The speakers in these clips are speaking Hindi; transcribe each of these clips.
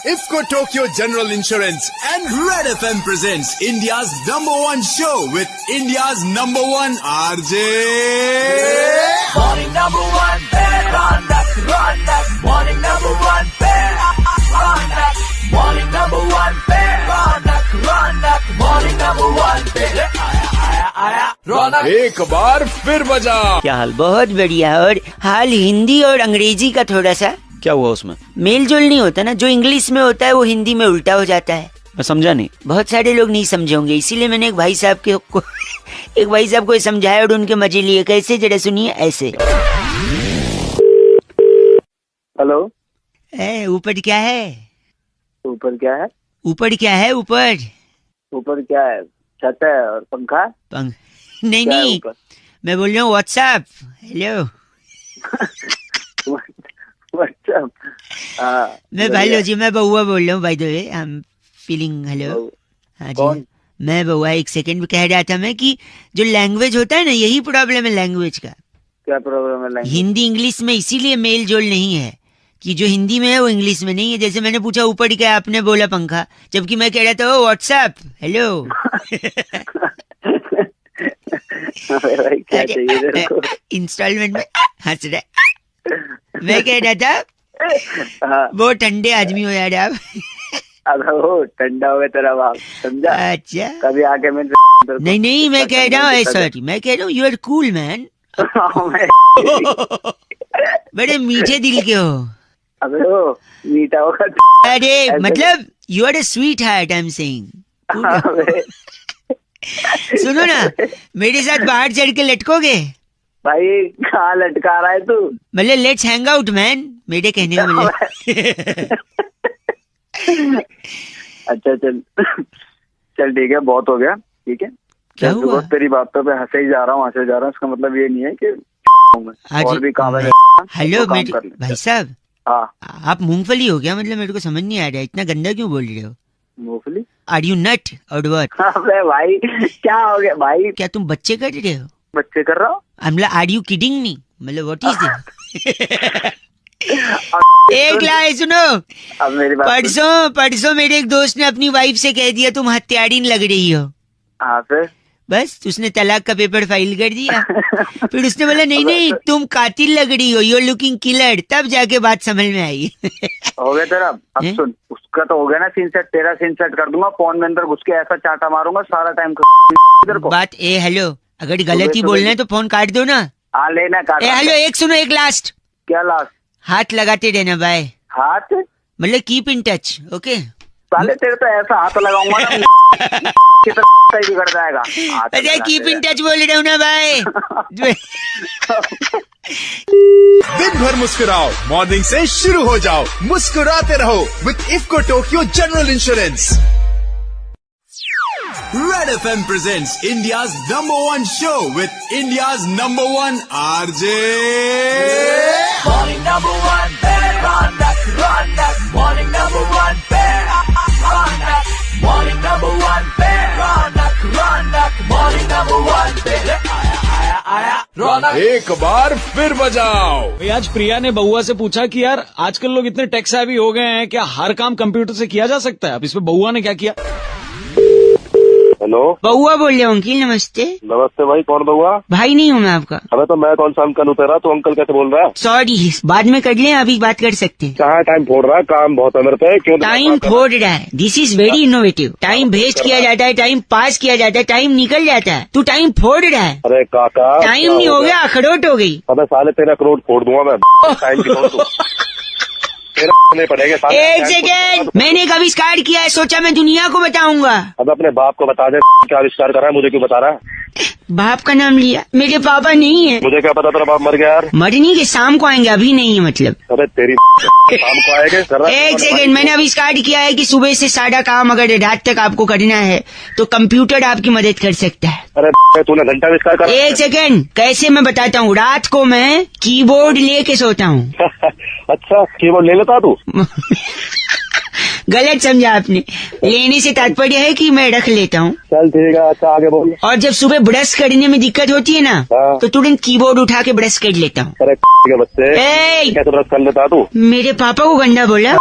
IFCO Tokyo General Insurance and Red FM presents India's #1 show with India's #1 RJ. Morning #1 pair, Ronak. Morning #1 pair, Ronak. Morning #1 pair, Ronak. Morning #1 pair, आया रौनक। एक बार फिर बजा। क्या हाल? बहुत बढ़िया। और हाल हिंदी और अंग्रेजी का थोड़ा सा क्या हुआ उसमें? मेल जोल नहीं होता ना, जो इंग्लिश में होता है वो हिंदी में उल्टा हो जाता है। मैं समझा नहीं। बहुत सारे लोग नहीं समझे होंगे, इसीलिए मैंने एक भाई साहब को समझाया और उनके मजे लिए। कैसे, जरा सुनिए ऐसे। हेलो। ऊपर क्या है? ऊपर क्या है? ऊपर क्या है? ऊपर क्या है? छत है और पंखा। नहीं, मैं बोल रहा हूँ व्हाट्सएप। हेलो। व्हाट्सएप। मैं हेलो जी, मैं बउआ बोल रहा हूँ। By the way I am feeling hello. हाँ जी, मैं बउआ। एक सेकंड में कह रहा था मैं कि जो लैंग्वेज होता है ना, यही प्रॉब्लम है लैंग्वेज का। क्या प्रॉब्लम है लैंग्वेज? हिंदी इंग्लिश में इसीलिए मेल जोल नहीं है कि जो हिंदी में है वो इंग्लिश में नहीं है। जैसे मैंने पूछा ऊपर क्या, आपने बोला पंखा, जबकि मैं कह रहा था व्हाट्सएप। हेलो। क्या चाहिए? इंस्टॉलमेंट में हंस रहा। मैं कह रहा था वो ठंडे आदमी हो यार आप। अगर वो ठंडा हो गया तेरा बाप, समझा? अच्छा, कभी आके मैं नहीं, मैं कह रहा हूँ सॉरी, मैं कह रहा हूँ यू आर कूल मैन। बड़े मीठे दिल के हो। अबे वो मीठा होगा। अरे मतलब you are a sweetheart, I am saying. सुनो ना, मेरे साथ बाहर चढ़ के लटकोगे? भाई कहाँ लटका रहा है तू? मतलब लेट्स हैंग आउट मैन, मेरे कहने का मतलब। अच्छा चल ठीक है, बहुत हो गया। ठीक है, क्या हुआ? तेरी बातों पे हंसे जा रहा हूँ। इसका मतलब ये नहीं है कि और भी काम है। हेलो भाई साहब। हाँ, आप मूंगफली हो गया? मतलब मेरे को समझ नहीं आ रहा है, इतना गंदा क्यों बोल रहे हो? मूंगफली? आर यू नट और व्हाट? अबे भाई क्या हो गया भाई? क्या तुम बच्चे कर रहे हो? बच्चे कर रहा हूँ? मतलब आर यू किडिंग मी? मतलब व्हाट इज दिस? एक लाइन सुनो। अब मेरी बात परसों मेरे एक दोस्त ने अपनी वाइफ से कह दिया तुम हत्यारिन लग रही हो। हाँ, फिर बस उसने तलाक का पेपर फाइल कर दिया। फिर उसने बोला नहीं तुम कातिल लग रही हो, यू आर लुकिंग किलर। तब जाके बात समझ में आई। हो गया तेरा। अब सुन, उसका तो हो गया ना सीन सेट, तेरा सीन सेट कर दूंगा। फोन में अंदर घुस के ऐसा चाटा मारूंगा सारा टाइम को। बात हेलो, अगर गलत ही बोलना है तो फोन काट दो ना। हाँ लेना काट। हेलो, एक सुनो, एक लास्ट। क्या लास्ट? हाथ लगाते रहना बाय। हाथ मतलब कीप इन टच, ओके? साले तेरे तो ऐसा हाथ लगाऊंगा ना बिगड़ जाएगा। अरे कीप इन टच बोल रहा हूँ ना भाई। दिन भर मुस्कुराओ, मॉर्निंग से शुरू हो जाओ, मुस्कुराते रहो with IFCO Tokyo General Insurance. Red FM presents India's #1 show with India's #1 RJ. Morning #1 pair, Ronak. Morning #1 pair, Ronak. Morning #1 pair, Ronak. Morning #1 pair, आया रौनक। एक बार फिर बजाओ। भाई आज प्रिया ने बउआ से पूछा कि यार आजकल लोग इतने टेक सेवी हो गए हैं, क्या हर काम कंप्यूटर से किया जा सकता है? अब इसमें बउआ ने क्या किया? हेलो, बउआ बोल रहा हूँ। अंकिल नमस्ते। नमस्ते भाई, कौन बउआ? भाई नहीं हूँ मैं आपका। अबे तो मैं कौन सा अंकल हूँ तेरा? तो अंकल कैसे बोल रहा है? सॉरी, बाद में कर लें, अभी बात कर सकते हैं। कहाँ टाइम फोड़ रहा है? काम बहुत है मेरे पे। क्यों टाइम फोड़ रहा है? This is very innovative. Time waste किया जाता है, टाइम पास किया जाता है, टाइम निकल जाता है। तू टाइम फोड़ रहा है। अरे काका, टाइम नहीं हो गया, अखरोट हो गई। अबे साले तेरा करोड़ फोड़ दूंगा मैं। टाइम की नहीं पड़ेगा। एक सेकेंड, मैंने एक आविष्कार किया है, सोचा मैं दुनिया को बताऊंगा। अब अपने बाप को बता दे क्या आविष्कार कर रहा है, मुझे क्यों बता रहा है? बाप का नाम लिया, मेरे पापा नहीं है। मुझे क्या पता तेरा बाप मर गया यार? मरने के शाम को आएंगे, अभी नहीं है मतलब। अबे तेरी शाम को आएंगे कर रहा है। एक सेकेंड, मैंने आविष्कार किया है कि सुबह से सारा काम अगर रात तक आपको करना है तो कंप्यूटर आपकी मदद कर सकता है। अरे तूने घंटा आविष्कार कर। एक सेकेंड, कैसे मैं बताता हूँ। रात को मैं कीबोर्ड लेके सोता हूँ। अच्छा, कीबोर्ड ले लेता तू? गलत समझा आपने। लेने से तात्पर्य है कि मैं रख लेता हूँ। चल ठीक है, अच्छा आगे बोल। और जब सुबह ब्रश करने में दिक्कत होती है ना, हाँ। तो तुरंत कीबोर्ड उठा के ब्रश कर लेता हूँ। अरे के बच्चे, कैसे ब्रश कर लेता तू? मेरे पापा को गंदा बोला।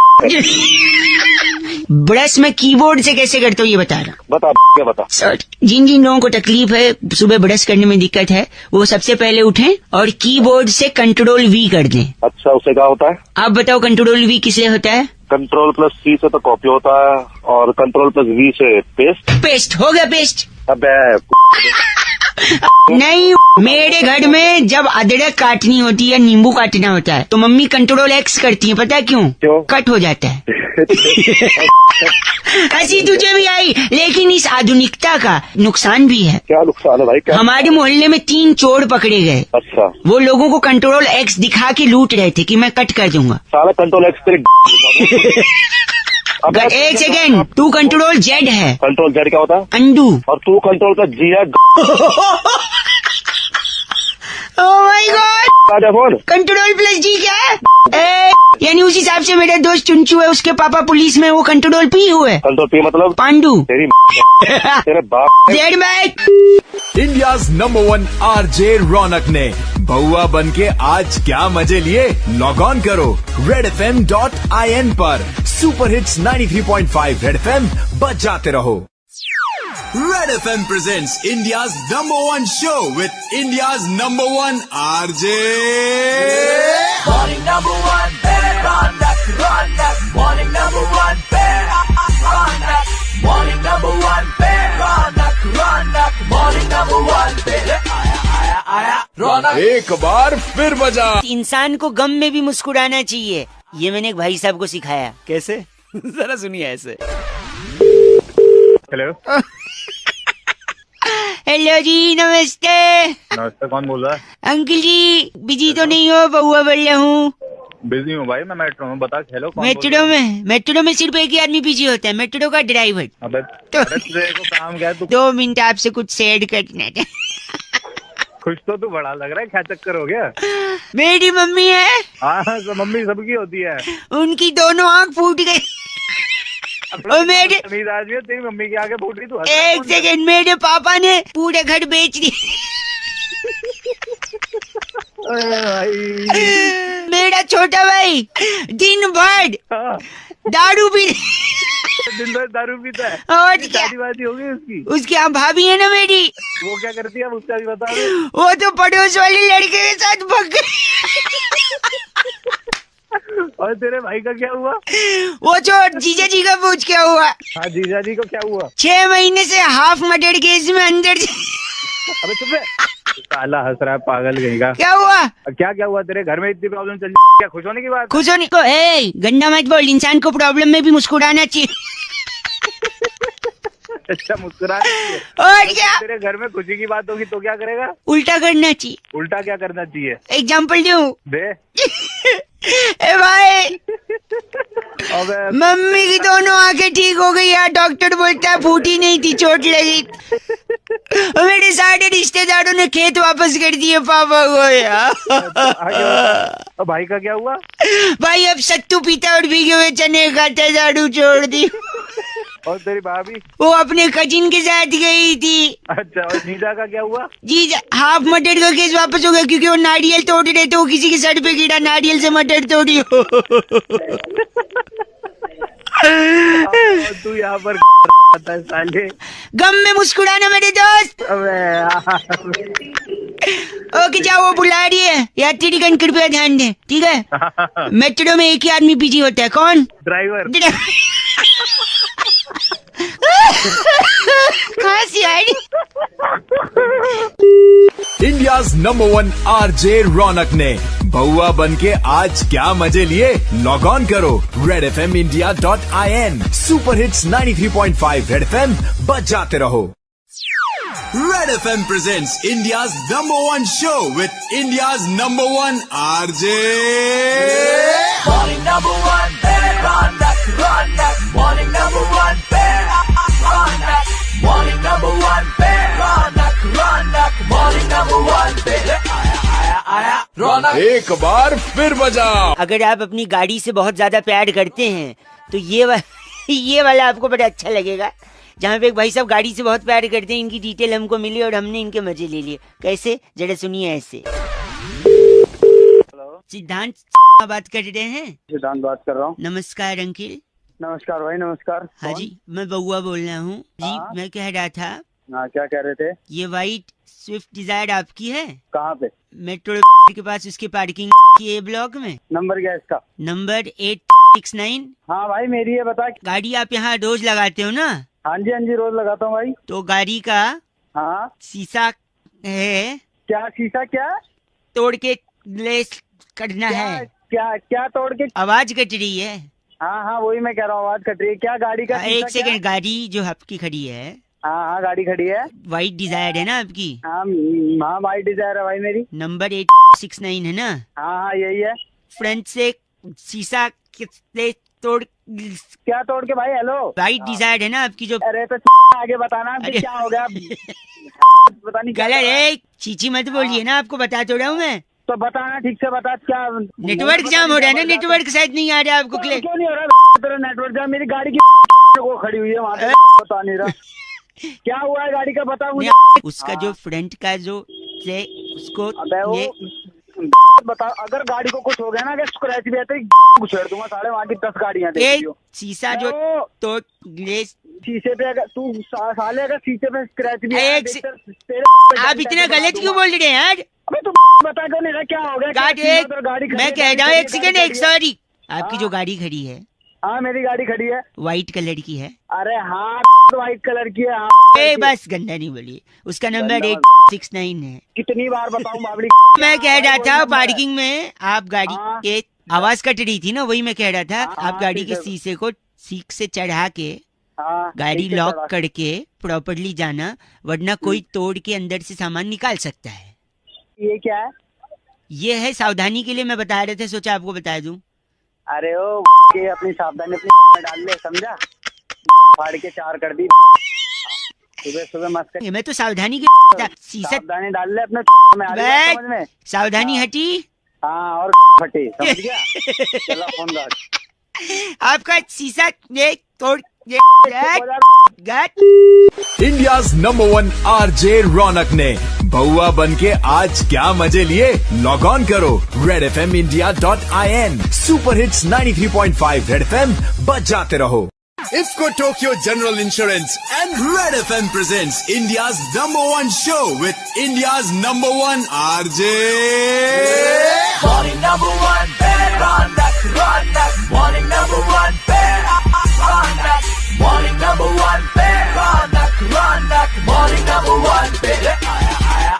ब्रश में कीबोर्ड से कैसे करते हो ये बता रहा हूँ। बता क्या बता। सर, जिन जिन लोगों को तकलीफ है, सुबह ब्रश करने में दिक्कत है, वो सबसे पहले उठें और कीबोर्ड से कंट्रोल V कर दें। अच्छा, उससे क्या होता है? आप बताओ कंट्रोल V किससे होता है? कंट्रोल प्लस C से तो कॉपी होता है और कंट्रोल प्लस V से पेस्ट। पेस्ट हो गया पेस्ट। अबे नहीं, मेरे घर में जब अदरक काटनी होती है, नींबू काटना होता है, तो मम्मी कंट्रोल X करती है। पता है क्यों? क्यों? कट हो जाता है। हंसी तुझे भी आई, लेकिन इस आधुनिकता का नुकसान भी है। क्या नुकसान है भाई? क्या? हमारे मोहल्ले में 3 चोर पकड़े गए। अच्छा। वो लोगों को कंट्रोल X दिखा के लूट रहे थे कि मैं कट कर दूंगा। सारा कंट्रोल X तेरे अगर एक सेकेंड, तू कंट्रोल Z है। कंट्रोल Z क्या होता है? अंडू। और तू कंट्रोल प्लस G है। Oh my God, phone control plus G क्या है? यानी उस हिसाब से मेरा दोस्त चुनचू है, उसके पापा पुलिस में, वो कंट्रोल P हुए। कंट्रोल P मतलब पांडू। तेरी तेरे बाप। Z back. India's number 1 RJ रौनक ने बउआ बन के आज क्या मजे लिए। लॉग ऑन करो redfm.in पर। सुपर हिट्स 93.5 रेड एफएम बजाते रहो। Red FM presents India's number 1 show with India's number 1 RJ. Morning number 1, Ronak, Ronak. Morning number 1, Ronak. Morning number 1, Ronak, Ronak. Morning number 1, आया Ronak. एक बार फिर बजा। इंसान को गम में भी मुस्कुराना चाहिए, ये मैंने एक भाई साहब को सिखाया। कैसे? जरा सुनिए ऐसे। हेलो। हेलो जी, नमस्ते। नमस्ते, कौन बोल रहा है? अंकल जी, बिजी तो नहीं हो? बउआ बोल रहा हूँ। बिजी हूँ भाई, मैं मेट्रो में। बता। हेलो, कौन? मेट्रो में सिर्फ एक ही आदमी बिजी होता है, मेट्रो का ड्राइवर। अबे तेरे को काम क्या है? तू 2 मिनट आपसे कुछ शेयर करना था। खुश तो तू बड़ा लग रहा है, क्या चक्कर हो गया? मेरी मम्मी है। हाँ, मम्मी सबकी होती है। उनकी दोनों आँख फूट गई। और मेरे आदमी है, तेरी मम्मी के आगे फूट रही तू। एक सेकेंड, मेरे पापा ने पूरे घर बेच दिए। मेरा छोटा भाई दिन भर दारू पी दिन भर दारू पीता है। और क्या? शादी होगी उसकी? उसकी यहाँ भाभी है ना मेरी, वो क्या करती है उसका भी बता दे। वो तो पड़ोस वाले लड़के के साथ भग गई। और तेरे भाई का क्या हुआ? वो जो जीजा जी का पूछ क्या हुआ? हाँ, जीजा जी को क्या हुआ? 6 महीने से हाफ मर्डर केस में अंदर। अबे चुप रह, साला हंस रहा है पागल कहेगा। क्या हुआ? क्या हुआ? तेरे घर में इतनी प्रॉब्लम चल रही है, क्या खुश होने की बात? खुश होने को? गंदा मत बोल, इंसान को प्रॉब्लम में भी मुस्कुराना चाहिए। अच्छा, मुस्कुराना चाहिए। और क्या? तेरे घर में खुशी की बात होगी तो क्या करेगा? उल्टा करना चाहिए। उल्टा क्या करना चाहिए? एग्जाम्पल दूं? दे। ए भाई, अबे मम्मी की दोनों आंखें ठीक हो गई यार, डॉक्टर बोलता है फूटी नहीं थी, चोट लगी। और मेरे सारे रिश्तेदारों ने खेत वापस कर दिए पापा को यार। और भाई का क्या हुआ? भाई अब सत्तू पीता और भीगे हुए चने खाता, दारू छोड़ दी। और तेरी भाभी? वो अपने कजिन के साथ गई थी। अच्छा, और जीजा का क्या हुआ? जीजा हाफ मटर का केस वापस हो गया, क्योंकि वो नारियल तोड़ रहे थे, वो किसी के सर पे गिरा, नारियल से मटर तोड़ी हो। तू यहाँ पर साले। गम में मुस्कुराना मेरे दोस्त। ओके जाओ, वो बुला रही है, यात्रीगण कृपया ध्यान दें, ठीक है? मेट्रो में एक ही आदमी बिजी होता है, कौन? ड्राइवर। कहाँ से आई? इंडियाज नंबर 1 RJ रौनक ने बउआ बन के आज क्या मजे लिए। लॉग ऑन करो redfmindia.in। Super hits 93.5 red FM बजाते रहो। Red FM presents India's number 1 show with India's number 1 RJ. Morning number 1, Ronak, Ronak. Morning number 1, Ronak. Morning number 1, Ronak, Ronak. Morning number 1, आया Ronak. एक बार फिर बजा। अगर आप अपनी गाड़ी से बहुत ज्यादा प्यार करते हैं तो ये वाला आपको बड़ा अच्छा लगेगा, जहाँ पे एक भाई साहब गाड़ी से बहुत प्यार करते हैं, इनकी डिटेल हमको मिली और हमने इनके मजे ले लिए। कैसे, जरा सुनिए ऐसे। सिद्धांत बात कर रहे हैं? सिद्धांत बात कर रहा हूँ। नमस्कार अंकिल। नमस्कार भाई, नमस्कार। हाँ जी, मैं बउआ बोल रहा हूँ जी। हाँ। मैं कह रहा था, हाँ, क्या कह रहे थे? ये व्हाइट स्विफ्ट डिजायर आपकी है? कहाँ पे? मेट्रो के पास उसके पार्किंग की ए ब्लॉक में। नंबर क्या है इसका? नंबर 869। हाँ भाई, मेरी है, बता। गाड़ी आप यहाँ रोज लगाते हो ना? हाँ जी, हाँ जी, रोज लगाता हूँ भाई। तो गाड़ी का हाँ। शीशा है, क्या शीशा? क्या तोड़ के लेस करना क्या है। क्या क्या तोड़ के? आवाज कट रही है। हाँ हाँ, वही मैं कह रहा हूँ, आवाज कट रही है। क्या गाड़ी का शीशा? एक क्या? सेकंड, गाड़ी जो आपकी खड़ी है, हाँ हाँ, गाड़ी खड़ी है। व्हाइट डिजायर है ना आपकी? हाँ हाँ भाई, डिजायर है भाई मेरी। नंबर 869 है ना? हाँ हाँ, यही है। फ्रंट से शीशा किसने तोड़? क्या तोड़ के भाई? हेलो, व्हाइट डिजायर है ना आपकी जो? अरे तो आगे बताना फिर अरे। क्या हो गया? पता नहीं क्या गलत कर रहा है। है, चीची मत बोलिए ना, आपको बता तो रहा हूँ मैं। तो बताना, ठीक से बता। क्या नेटवर्क जाम हो रहा है ना? नेटवर्क शायद नहीं आ रहा है आपको। क्लियर क्यों नहीं हो रहा तेरा नेटवर्क जाम? मेरी गाड़ी की वो खड़ी हुई है वहाँ पे, बता नहीं रहा। क्या हुआ है गाड़ी का, बता मुझे। उसका जो फ्रंट का जो से उसको अबे वो ये बता, अगर गाड़ी को कुछ हो गया ना, अगर स्क्रैच भी है तो छेड़ दूंगा। साढ़े वहाँ की 10 गाड़ियाँ देख ये लियो। शीशा जो तो ये शीशे पे अगर तू साले अगर शीशे पे स्क्रैच भी है, एक देख से- तेरे आप इतना गलत क्यों बोल रहे हैं यार? अबे तू बता क्यों नहीं रहा? क्या हो गया? गाड़ी क्या एक सीधा उधर गाड़ी खड़ी मैं है, कह गाड़ी रहा हूँ, खड़ी एक है, सेकंड, गाड़ी एक खड़ी है। सॉरी। आपकी हाँ। जो गाड़ी खड़ी है हाँ, मेरी गाड़ी खड़ी है। व्हाइट कलर की है। अरे हाँ, व्हाइट कलर की है। हाँ, ए बस गंदा नहीं बोलिए। उसका नंबर गंदा 869 है। कितनी बार बताऊं बाबड़ी? मैं कह रहा वही था नंबर है। पार्किंग में आप गाड़ी हाँ। के आवाज कट रही थी ना, वही मैं कह रहा था। हाँ, आप गाड़ी के ठीक है। शीशे को सीट से चढ़ा के हाँ, गाड़ी ठीक है, लॉक चढ़ा। करके प्रॉपर्ली जाना, वरना कोई तोड़ के अंदर से सामान निकाल सकता है। ये क्या है? ये है सावधानी के लिए मैं बता रहे थे, सोचा आपको बता दूं। अरे ओ के अपनी सावधानी अपनी में डाल ले, समझा? फाड़ के 4 कर दी सुबह सुबह मस्त। ये मैं तो सावधानी के शीशा सावधानी डाल ले अपने में, आ रही है बैठ। समझ में? सावधानी हटी। हाँ, और फटी, समझ गया? चला फोन काट। आपका शीशा ये तोड़ ये गट। इंडियाज नंबर 1 आरजे रौनक ने बउआ बन के आज क्या मजे लिए। लॉग ऑन करो redfmindia.in। Super hits 93.5 red FM, बजाते रहो। IFFCO Tokio general insurance and Red FM presents India's number 1 show with India's number 1 RJ Morning number 1, Ronak. Morning number 1, Ronak. Morning number 1, Ronak. Morning number 1,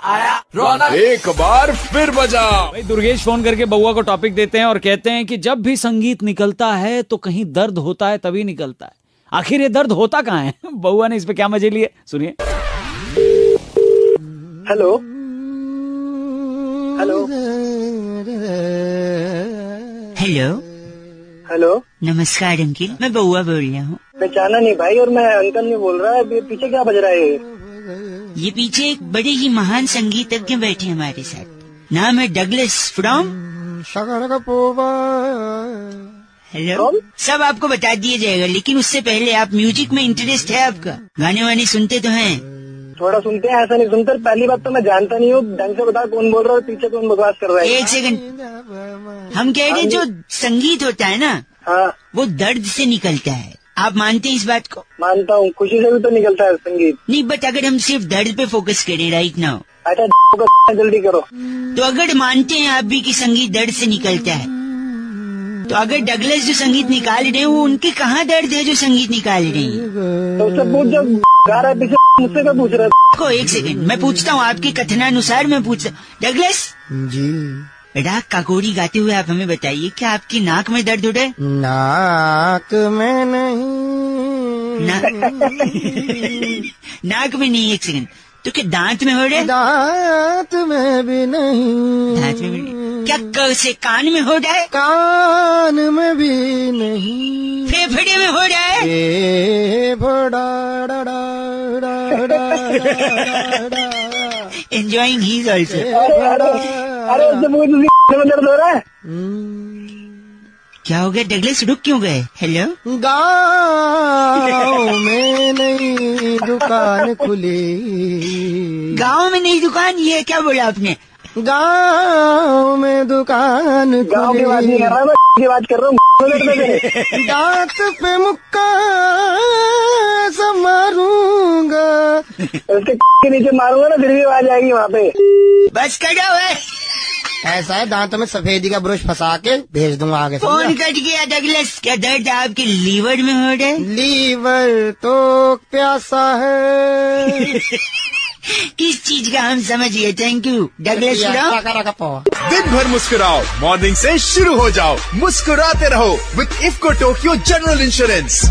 आया Ronak. एक बार फिर बजा। भाई दुर्गेश फोन करके बउआ को टॉपिक देते हैं और कहते हैं कि जब भी संगीत निकलता है तो कहीं दर्द होता है, तभी निकलता है। आखिर ये दर्द होता कहाँ है? बउआ ने इस पे क्या मजे लिए, सुनिए। हेलो हेलो हेलो, हेलो, नमस्कार अंकिल, मैं बउआ बोल रहा हूँ। पहचाना नहीं भाई, और मैं अंकल नहीं बोल रहा है। पीछे क्या बज रहा है? ये पीछे एक बड़े ही महान संगीतज्ञ बैठे हमारे साथ। नाम है डगलस फ्रॉम। हेलो, सब आपको बता दिया जाएगा, लेकिन उससे पहले आप म्यूजिक में इंटरेस्ट है आपका? गाने वाने सुनते तो हैं? थोड़ा सुनते हैं, ऐसा नहीं सुनते। पहली बात तो मैं जानता नहीं हूँ, ढंग से बता कौन बोल रहा है, पीछे कौन बकवास कर रहा है? एक सेकंड, हम कह रहे हैं जो संगीत होता है ना, हाँ, वो दर्द से निकलता है। आप मानते हैं इस बात को? मानता हूँ, खुशी से भी तो निकलता है संगीत। नहीं, बट अगर हम सिर्फ दर्द पे फोकस करें राइट नाउ, अच्छा जल्दी करो। तो अगर मानते हैं आप भी कि संगीत दर्द से निकलता है, तो अगर डगलस जो संगीत निकाल रहे हैं वो उनके कहाँ दर्द है जो संगीत निकाल रहे हैं? तो उससे पूछ, जो गा रहा है पीछे, मुझसे क्या पूछ रहा है? को एक सेकंड मैं पूछता हूँ, आपके कथनानुसार मैं पूछता हूँ। डगलस जी, राग काकोरी गाते हुए आप हमें बताइए, क्या आपकी नाक में दर्द हो रहा है? नाक में नहीं, नाक में नहीं, एक सेकंड, तो क्या दांत में हो रहा है? दांत में भी नहीं, दांत में भी नहीं। क्या से कान में हो रहा है? कान में भी नहीं, फेफड़े में हो रहा है? Enjoying he's also. अरे उससे पूछ, में दर्द हो रहा है? क्या हो गया डगलस, रुक क्यों गए? हेलो, गाँव में नई दुकान खुली, गांव में नई दुकान, ये क्या बोला आपने? गाँव में दुकान गाँव की बात नहीं कर रहा मैं की बात कर रहा हूँ। दांत पे मुक्का सब मारूंगा। उसके के नीचे मारूंगा ना फिर भी आवाज आएगी वहाँ पे। बस करो है। ऐसा है दांतों में सफेदी का ब्रश फंसा के भेज दूंगा आगे। फोन कट गया डगलस, क्या दर्द आपके लीवर में हो रहा है? लीवर तो प्यासा है। किस चीज का हम समझिए। Thank you Douglas. दिन भर मुस्कुराओ, मॉर्निंग से शुरू हो जाओ, मुस्कुराते रहो with IFFCO Tokio general insurance.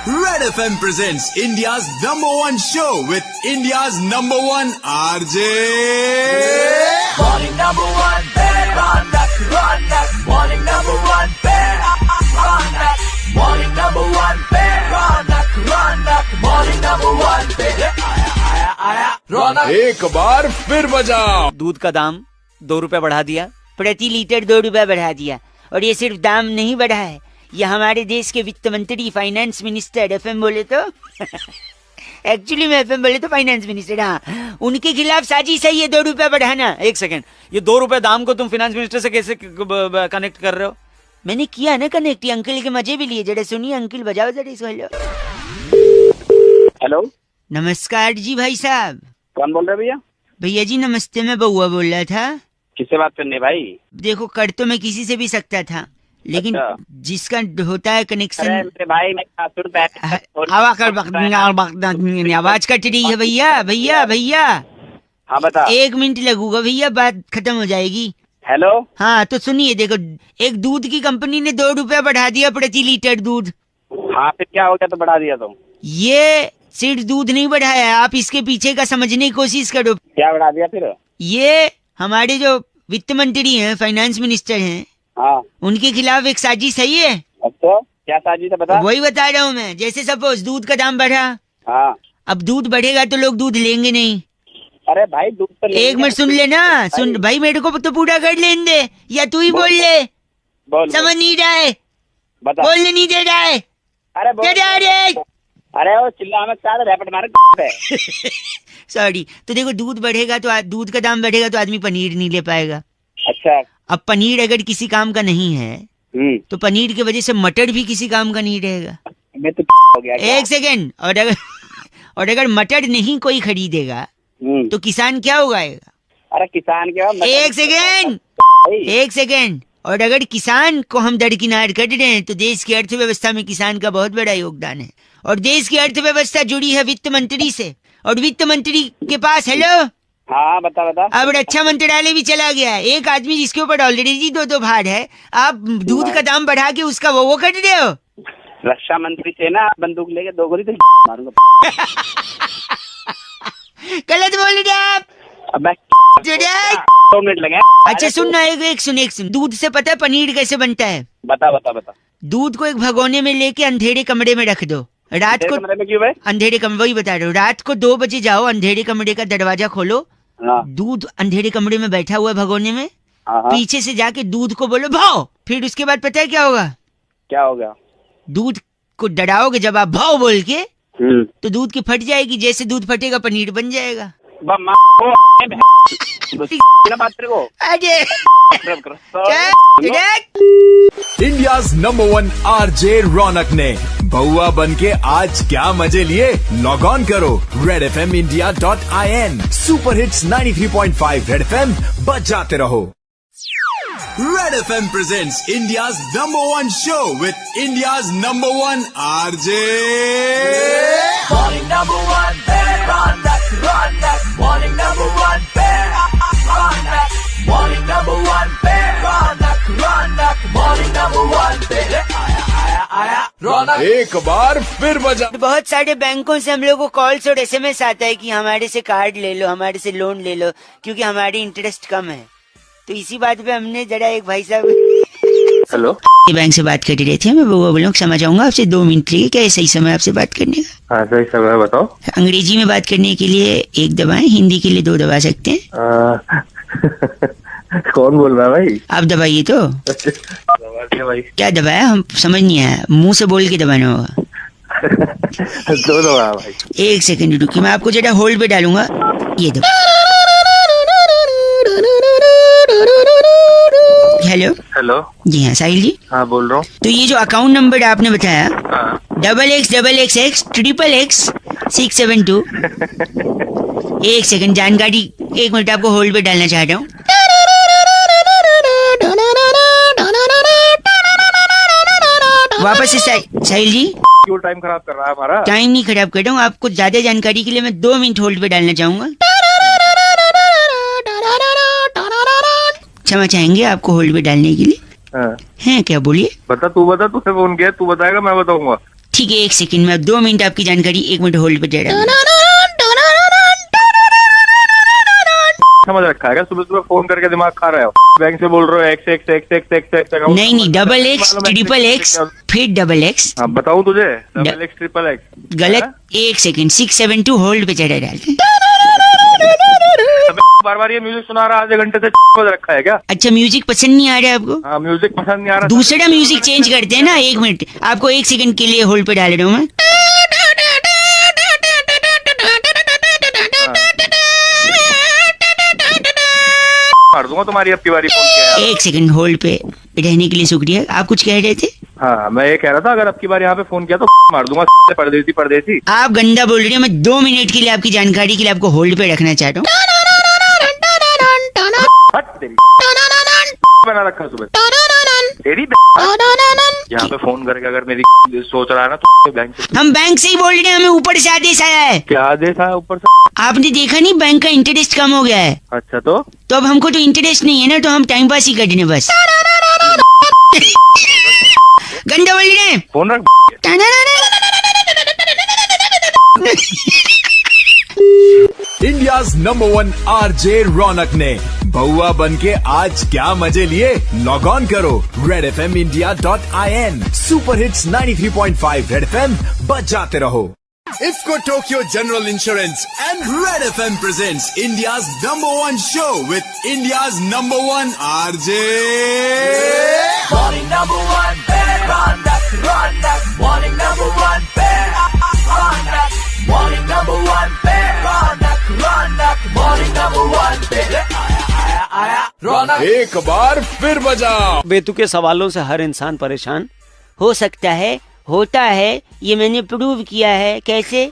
Red FM presents India's #1 show with India's #1 RJ. Morning number one, bear on that. Morning number one, bear on that. Morning number one, bear on that. Morning number one, bear. आया रौनक। एक बार फिर बजाओ। दूध का दाम 2 रुपए बढ़ा दिया। प्रति लीटर 2 रुपए बढ़ा दिया। और ये सिर्फ दाम नहीं बढ़ा है, ये हमारे देश के वित्त मंत्री फाइनेंस मिनिस्टर एफएम बोले तो एक्चुअली में एफएम बोले तो फाइनेंस मिनिस्टर, हाँ, उनके खिलाफ साजिश है ये 2 रुपए बढ़ाना। एक सेकंड, ये 2 रुपए दाम को तुम फाइनेंस मिनिस्टर से कैसे कनेक्ट कर रहे हो? मैंने किया ना कनेक्ट, अंकल के मजे भी लिए। जरा सुनिए अंकल, बजाओ जरा इसको। हेलो नमस्कार जी भाई साहब। कौन बोल रहे भैया? भैया जी नमस्ते, मैं बउआ बोल रहा था। किससे बात करनी है भाई? देखो कर तो मैं किसी से भी सकता था, लेकिन अच्छा। जिसका होता है कनेक्शन। मेरे भाई मैं आवाज कट रही है भैया भैया भैया। हाँ बता। 1 मिनट लगूगा भैया, बात खत्म हो जाएगी। हेलो हाँ तो सुनिए, देखो एक दूध की कंपनी ने 2 रुपया बढ़ा दिया प्रति लीटर दूध। हाँ फिर क्या हो गया तो बढ़ा दिया तो? ये सिर्फ दूध नहीं बढ़ाया है, आप इसके पीछे का समझने की कोशिश करो। क्या बढ़ा दिया फिर? ये हमारे जो वित्त मंत्री हैं, फाइनेंस मिनिस्टर हैं, हाँ उनके खिलाफ एक साजिश है ये। अच्छा क्या साजिश है बता? वही बता रहा हूँ मैं। जैसे सपोज दूध का दाम बढ़ा, हाँ अब दूध बढ़ेगा तो लोग दूध लेंगे नहीं। अरे भाई दूध तो एक मिनट सुन लेना, सुन भाई, मेरे को तो पूरा कर लेने दे, या तू ही बोल ले। बोल समझ नहीं रहा है, बता। बोलने नहीं दे रहा है। अरे बोल। दे रहा है। अरे वो चिल्ला में साथ रैपट मार सॉरी। तो देखो दूध बढ़ेगा तो दूध का दाम बढ़ेगा तो आदमी पनीर नहीं ले पाएगा। अच्छा अब पनीर अगर किसी काम का नहीं है तो पनीर की वजह से मटर भी किसी काम का नहीं रहेगा। मैं तो हो गया क्या? एक सेकेंड। और अगर मटर नहीं कोई खरीदेगा तो किसान क्या उगाएगा? अरे किसान क्या? एक सेकेंड। और अगर किसान को हम दरकिनार कर रहे हैं तो देश की अर्थव्यवस्था में किसान का बहुत बड़ा योगदान है। और देश की अर्थव्यवस्था जुड़ी है वित्त मंत्री से, और वित्त मंत्री के पास हेलो हाँ बता बता। अब रक्षा मंत्रालय भी चला गया है। एक आदमी जिसके ऊपर ऑलरेडी 2 भार है, आप दूध का दाम बढ़ा के उसका वो कर रहे हो। रक्षा मंत्री से ना बंदूक लेके 2 गोली तो मारूंगा। गलत बोल रहे आप। अब 2 मिनट लगे। अच्छा सुन ना, एक सुन। दूध से पता है पनीर कैसे बनता है? बता बता बता। दूध को एक भगोने में लेके अंधेरे कमरे में रख दो। रात को कमरे में क्यों भाई? अंधेरे कमरे, वही बता रहे हो। रात को 2 बजे जाओ, अंधेरे कमरे का दरवाजा खोलो। हाँ। दूध अंधेरे कमरे में बैठा हुआ है भगोने में। हाँ। पीछे से जाके दूध को बोलो भाव। फिर उसके बाद पता है क्या होगा? क्या होगा? दूध को डराओगे जब आप भाव बोल के, तो दूध की फट जाएगी। जैसे दूध फटेगा पनीर बन जाएगा। अरे इंडियाज #1 RJ रौनक ने बउआ बन के आज क्या मजे लिए? लॉग ऑन करो redfmindia.in। Super hits 93.5 red FM, बजाते रहो। Red FM presents India's #1 show with India's #1 RJ. Morning number one, bear on that. Morning number one, bear on that. Morning number one, bear on that. Morning number one, bear. आया रौनक। एक बार फिर बजा। बहुत सारे बैंकों से हम लोग को कॉल्स और SMS आता है कि हमारे से कार्ड ले लो, हमारे से लोन ले लो, क्योंकि हमारी इंटरेस्ट कम है। तो इसी बात पे हमने जरा एक भाई साहब हेलो बैंक से बात कर रहे थे। मैं वो बोलूँ क्षमा चाहूंगा आपसे 2 मिनट लिए, क्या सही समय आपसे बात करने का? हाँ सही समय बताओ। अंग्रेजी में बात करने के लिए 1 दबाएं, हिंदी के लिए 2 दबा सकते हैं। कौन बोल रहा है भाई? आप दबाइए तो। भाई क्या दबाया? हम समझ नहीं आया, मुंह से बोल के दबाना होगा। 2 दबा भाई। 1 सेकंड रुकिए, मैं आपको जरा होल्ड पे डालूंगा। ये दबा। Hello hello. जी हाँ साहिल जी। हाँ बोल रहा हूँ। तो ये जो अकाउंट नंबर आपने बताया हाँ। XXX XXX 672 एक सेकंड जानकारी, एक मिनट आपको होल्ड पे डालना चाहता हूँ। वापस से साहिल जी। क्यों टाइम खराब कर रहा है हमारा? टाइम नहीं खराब कर रहा हूँ, आपको ज्यादा जानकारी के लिए मैं 2 मिनट होल्ड पे डालना चाहूंगा। क्षमा चाहेंगे आपको होल्ड पे डालने के लिए। हाँ। हैं क्या, बोलिए। बता, तूने फोन किया, तू बताएगा मैं बताऊंगा। ठीक है, 1 सेकंड में 2 मिनट आपकी जानकारी 1 मिनट होल्ड पे दे रहा हूँ। समझ रखा है क्या? सुबह सुबह फोन करके दिमाग खा रहे हो? बैंक से बोल रहे हो एक्स। नहीं XX XXX फिर XX। हाँ बताऊँ तुझे? XX XXX गलत। 1 सेकंड 672 होल्ड पे चढ़ा डाल। बार बार ये म्यूजिक सुना रहा, आधे घंटे से बज रखा है क्या? अच्छा, म्यूजिक पसंद नहीं आ रहा है आपको? हाँ म्यूजिक पसंद नहीं आ रहा। दूसरा म्यूजिक चेंज करते हैं ना। 1 मिनट आपको 1 सेकंड के लिए होल्ड पे डाल रहा हूँ मैं। मार दूंगा तुम्हारी अब की बारी फोन किया। 1 सेकंड होल्ड पे रहने के लिए शुक्रिया। आप कुछ कह रहे थे? हाँ मैं ये कह रहा था, अगर अब की बार यहाँ पे फोन किया तो मार दूंगा। परदेसी। आप गंदा बोल रहे हो। मैं 2 मिनट के लिए आपकी जानकारी के लिए आपको होल्ड पे रखना चाहता हूँ। हट तेरी बना रखा सुबह तेरी। यहाँ पे फोन करके अगर मेरी सोच रहा है ना तो बैंक से। हम बैंक से ही बोल रहे हैं, हमें ऊपर से आदेश आया है। क्या आदेश आया ऊपर से? आपने देखा नहीं, बैंक का इंटरेस्ट कम हो गया है। अच्छा तो अब हमको तो इंटरेस्ट नहीं है ना, तो हम टाइम पास ही कर देने बस। गंदा बोल रहे हैं। फोन रख। इंडियाज नंबर 1 RJ रौनक ने बउआ बन के आज क्या मजे लिए। लॉग ऑन करो redfmindia.in। Super hits 93.5 red FM बजाते रहो। IFFCO Tokio general insurance and red FM presents India's number 1 show with India's number 1 RJ Morning number 1 Ronak. Morning number 1 Ronak. Morning number 1 Ronak. Morning number 1 आया रौनक। एक बार फिर बजाओ। बेतुके सवालों से हर इंसान परेशान हो सकता है, होता है, ये मैंने प्रूव किया है। कैसे?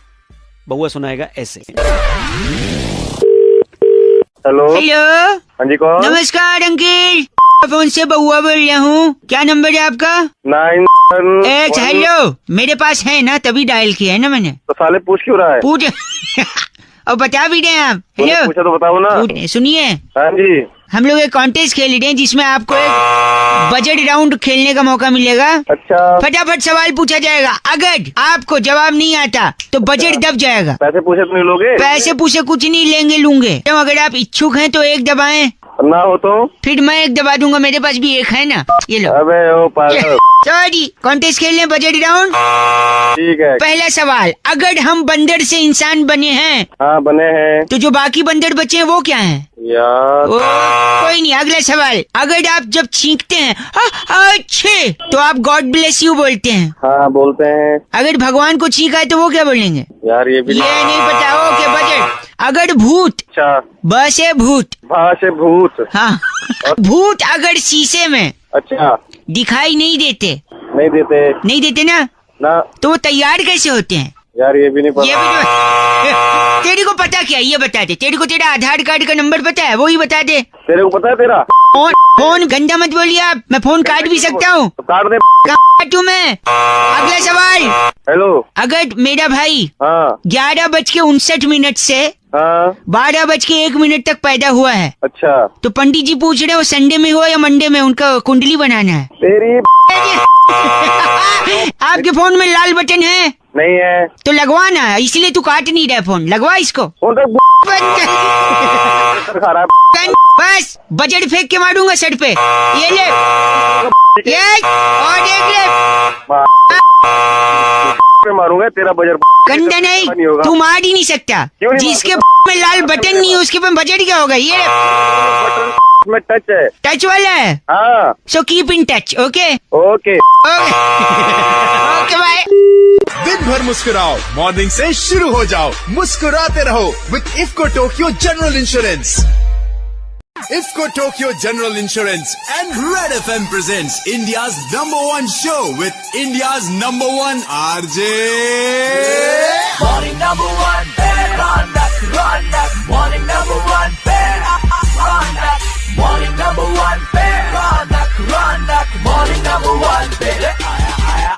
बउआ सुनाएगा ऐसे। हेलो। हेलो। हाँ जी कौन? नमस्कार अंकिल, फोन से बउआ बोल रहा हूँ। क्या नंबर है आपका? 9 हेलो, मेरे पास है ना, तभी डायल किया है ना मैंने। तो साले पूछ क्यों रहा है? पूछ और बता भी रहे हैं आप। हेलो पूछा तो बताओ ना। सुनिए, हाँ जी। हम लोग एक कॉन्टेस्ट खेल रहे हैं जिसमें आपको एक बजट राउंड खेलने का मौका मिलेगा। अच्छा। फटाफट सवाल पूछा जाएगा, अगर आपको जवाब नहीं आता तो बजट दब जाएगा। पैसे पूछे तो नहीं लोगे? पैसे पूछे कुछ नहीं लेंगे, लूंगे। तो अगर आप इच्छुक हैं तो 1 दबाएं, ना हो तो फिर मैं 1 दबा दूंगा। मेरे पास भी 1 है ना, ये लो। अबे ओ पागल। सॉरी, कॉन्टेस्ट खेलने बजट राउंड। ठीक है। पहला सवाल, अगर हम बंदर से इंसान बने हैं हाँ बने हैं। तो जो बाकी बंदर बचे हैं वो क्या हैं? यार कोई नहीं। अगला सवाल, अगर आप जब छींकते हैं अच्छे तो आप गॉड ब्लेस यू बोलते हैं। हाँ बोलते हैं। अगर भगवान को छींका है तो वो क्या बोलेंगे? यार ये भी ये नहीं पता। Okay, budget. अगर भूत, अच्छा। ब से भूत, भा से भूत। हाँ भूत अगर शीशे में अच्छा। दिखाई नहीं देते नहीं देते ना, ना। तो वो तैयार कैसे होते हैं? यार ये भी नहीं ये पता। भी तेरे को पता क्या? ये बता दे। तेरे को तेरा आधार कार्ड का नंबर पता है? वो ही बता दे। तेरे को पता है तेरा? फोन गंदा मत बोलिए आप, मैं फोन काट भी सकता हूँ। तो काट दे। काटू मैं? अगला सवाल, हेलो। अगर मेरा भाई हाँ 11:59 से हाँ 12:01 तक पैदा हुआ है, अच्छा। तो पंडित जी पूछ रहे हो संडे में हुआ या मंडे में? उनका कुंडली बनाना है। तेरी आपके फोन में लाल बटन है? नहीं है तो लगवाना है, इसलिए तू काट नहीं रहा फोन। लगवा इसको। फोन तक खा रहा है। बस बजट फेंक के मारूंगा सर पे। ये ले, ये और देख ले। मारूंगा तेरा बजट। गंदा नहीं, तू मार ही नहीं सकता। क्यों नहीं जिसके में लाल बटन नहीं है उसके पे बजट क्या होगा? ये में टच है। टच वाला है। हाँ so keep in touch. Okay okay okay bye. दिन भर मुस्कुराओ, मॉर्निंग से शुरू हो जाओ। मुस्कुराते रहो with IFFCO Tokio general insurance. IFCO Tokyo General Insurance and Red FM presents India's #1 show with India's #1 RJ. Morning number one, Ronak. Morning number one, Ronak. Morning number one, Ronak. Morning number one,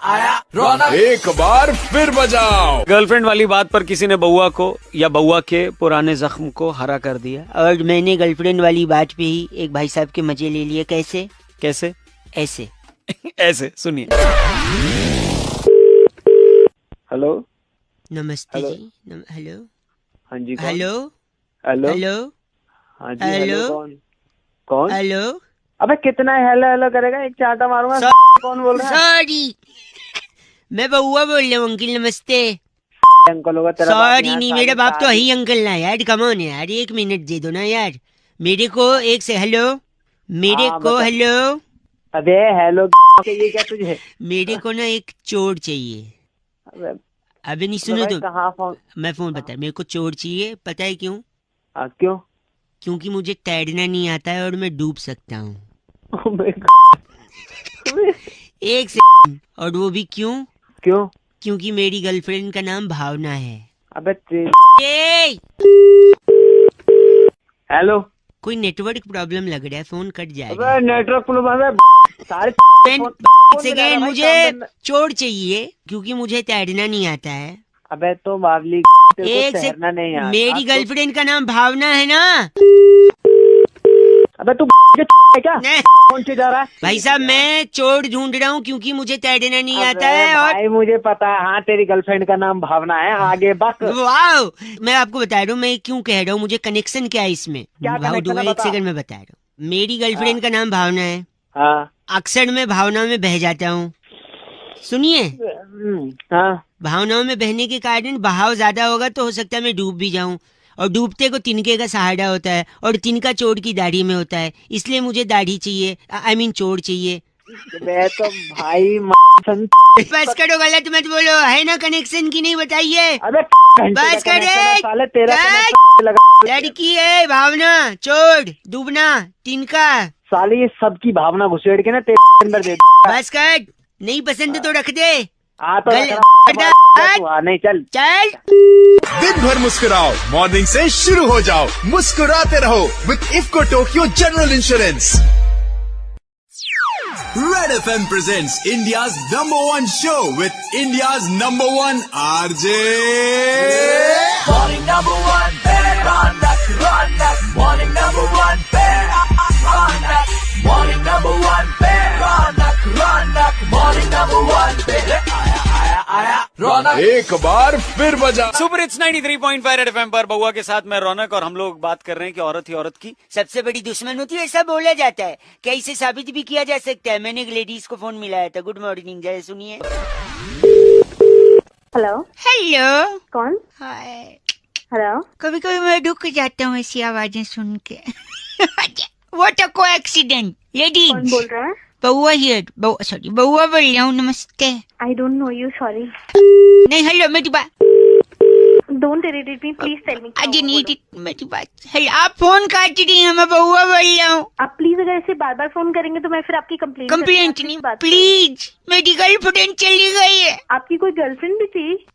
आया रौनक। एक बार फिर बजाओ। गर्लफ्रेंड वाली बात पर किसी ने बउआ को या बउआ के पुराने जख्म को हरा कर दिया। और मैंने गर्लफ्रेंड वाली बात पे ही एक भाई साहब के मजे ले लिए। कैसे? कैसे? ऐसे ऐसे सुनिए। हेलो। नमस्ते हेलो। जी। हेलो। हाँ जी। हेलो। हेलो। हेलो। हाँ जी। हेलो। कौन? हेलो। अबे कितना हेलो हेलो करेगा, एक चाटा मारूंगा। कौन बोल रहा है? सॉरी, मैं बउआ बोल रहा हूँ अंकल। नमस्ते। अंकल होगा तेरा बाप सॉरी यहाँ, नहीं, साली मेरा बाप तो साली। ही अंकल ना यार। कम ऑन यार, एक मिनट दे दो ना यार मेरे को। एक से हेलो मेरे हाँ, को। बता। हेलो। अबे हेलो चाहिए क्या तुझे? मेरे को ना एक चोर चाहिए। अबे अबे नहीं सुनो भाई तो कहाँ फोन? मैं फोन बता। मेरे को चोर चाहिए, पता है क्यों? क्यों? क्योंकि मुझे तैरना नहीं आता है और मैं डूब सकता हूँ। एक सेकंड। और वो भी क्यों? क्यों? क्योंकि मेरी गर्लफ्रेंड का नाम भावना है। अबे ए! हेलो। कोई नेटवर्क प्रॉब्लम लग रहा है, फोन कट जाएगा। अबे नेटवर्क प्रॉब्लम सारे सेकेंड, मुझे चोर चाहिए क्योंकि मुझे तैरना नहीं आता है। अबे तो बावली एक से तैरना नहीं आता। मेरी गर्लफ्रेंड का नाम भावना है ना। अबे तू क्या नहीं। कौन से जा रहा है? भाई साहब मैं चोर ढूंढ रहा हूँ क्योंकि मुझे तैरना नहीं आता है। और भाई मुझे पता है, हाँ तेरी गर्लफ्रेंड का नाम भावना है। आगे बक। वाओ, मैं आपको बता रहा हूँ मैं क्यों कह रहा हूँ। मुझे कनेक्शन क्या है इसमें? क्या connection है एक बता। सेकंड में बता रहा हूँ। मेरी गर्लफ्रेंड का नाम भावना है। हाँ। अक्सर मैं भावनाओं में बह जाता हूँ। सुनिए, हाँ। भावनाओं में बहने के कारण बहाव ज्यादा होगा तो हो सकता है मैं डूब भी जाऊं। और डूबते को तिनके का सहारा होता है और तिनका चोर की दाढ़ी में होता है। इसलिए मुझे दाढ़ी चाहिए, आई मीन चोर चाहिए। मैं तो भाई बस करो, गलत मत बोलो। है ना कनेक्शन की? नहीं बताइए। अबे बस कर दे। साले तेरा क्या? connection लगा। लड़की है भावना, चोर, डूबना, तिनका। साले ये सबकी भावना घुसेड़ के ना तेरे अंदर दे। बस कर, नहीं पसंद तो रख दे। आ तो गल- रख रहा। तू आ, नहीं चल। चल। दिन भर मुस्कुराओ, मॉर्निंग से शुरू हो जाओ। मुस्कुराते रहो with IFCO Tokyo General Insurance. Red FM presents India's #1 show with India's #1 RJ. Morning number one, Ronak. Morning number one, Ronak. Morning number one, Ronak. Morning number one, आया रौनक। एक बार फिर बजा। सुपर हिट्स 93.5 रेड एफएम पर बउआ के साथ मैं रौनक और हम लोग बात कर रहे हैं कि औरत ही औरत की सबसे बड़ी दुश्मन होती है, ऐसा बोला जाता है। क्या इसे साबित भी किया जा सकता है? मैंने एक लेडीज को फोन मिलाया था। गुड मॉर्निंग, जरा सुनिए। हेलो। हेलो। कौन? हाय। हेलो। कभी कभी मैं रुक जाता हूँ ऐसी आवाजें सुन के। What a coincidence. कौन लेडीज, बोल रहा है? बउआ हियर। सॉरी, बउआ बोल रहा हूँ। नमस्ते। I don't know you, sorry. नहीं, हेलो मेरी बात। Don't irritate me, please tell me. अजी नहीं, मेरी बात। हेलो, आप फोन काट रही हैं, मैं बउआ बोल रहा हूँ। आप प्लीज अगर ऐसे बार बार फोन करेंगे तो मैं फिर आपकी कंप्लेंट नहीं, प्लीज। मेरी गर्लफ्रेंड चली गई है। आपकी कोई गर्लफ्रेंड भी थी?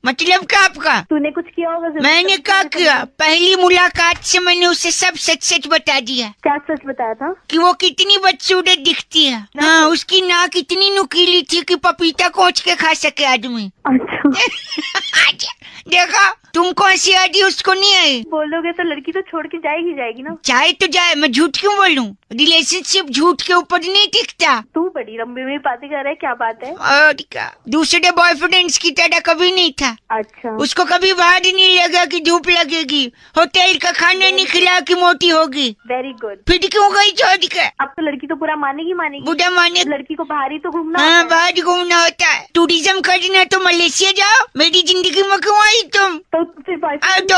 मतलब क्या आपका? तूने कुछ किया होगा जरूर। मैंने क्या किया? पहली मुलाकात से मैंने उसे सब सच सच बता दिया। क्या सच बताया था? कि वो कितनी बदसूरत दिखती है। हाँ, उसकी नाक इतनी नुकीली थी कि पपीता कोच के खा सके आदमी। अच्छा। देखा, तुमको हंसी आ रही, उसको नहीं आई। बोलोगे तो लड़की तो छोड़ के जाएगी ना। चाहे तो जाए, मैं झूठ क्यों बोलूं? रिलेशनशिप झूठ के ऊपर नहीं टिकता। तू बड़ी लंबी में बातें कर रहा है, क्या बात है? और क्या, दूसरे बॉयफ्रेंड्स की तरह कभी नहीं था। अच्छा। उसको कभी बाहर नहीं लगा कि धूप लगेगी, होटल का खाना नहीं खिला कि मोटी होगी। Very good. फिर क्यों गई छोड़ के? अब तो लड़की तो पूरा मानेगी। बुढ़ा माने। लड़की को बाहर ही तो घूमना हाँ, होता है। बाहर घूमना होता है। टूरिज्म करना तो मलेशिया जाओ। मेरी जिंदगी में क्यों आई तुम? तो फिर बॉयफ्रेंड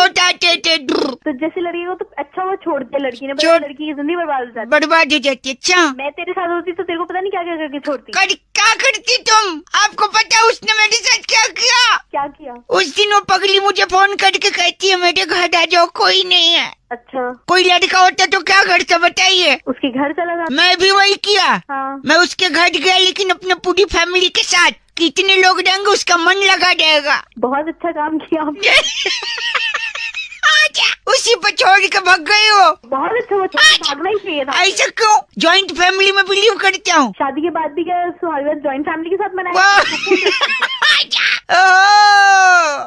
तो जैसे लड़की को तो अच्छा हुआ छोड़ दिया लड़की ने, छोड़- लड़की की जिंदगी बर्बाद हो जाती। बर्बाद हो जाती। अच्छा, मैं तेरे साथ होती तो तेरे को पता नहीं क्या क्या करके छोड़ती। क्या करती तुम? आपको पता है उसने मेरे साथ क्या किया? क्या किया? उस दिन वो पगली मुझे फोन करके कहती है मेरे घर आ जाओ, कोई नहीं है। अच्छा, कोई लड़का होता तो क्या करता बताइए? उसके घर चला गया? मैं भी वही किया। हाँ। मैं उसके घर गया, लेकिन अपने पूरी फैमिली के साथ। कितने लोग रहेंगे उसका मन लगा जाएगा। बहुत अच्छा काम किया आपने। उसी पर छोड़ के भाग गए हो। बहुत अच्छा, भागना ही चाहिए था। ऐसा क्यों? जॉइंट फैमिली में बिलीव करता हूँ। शादी के बाद भी क्या सुहागरात जॉइंट फैमिली के साथ मनाया?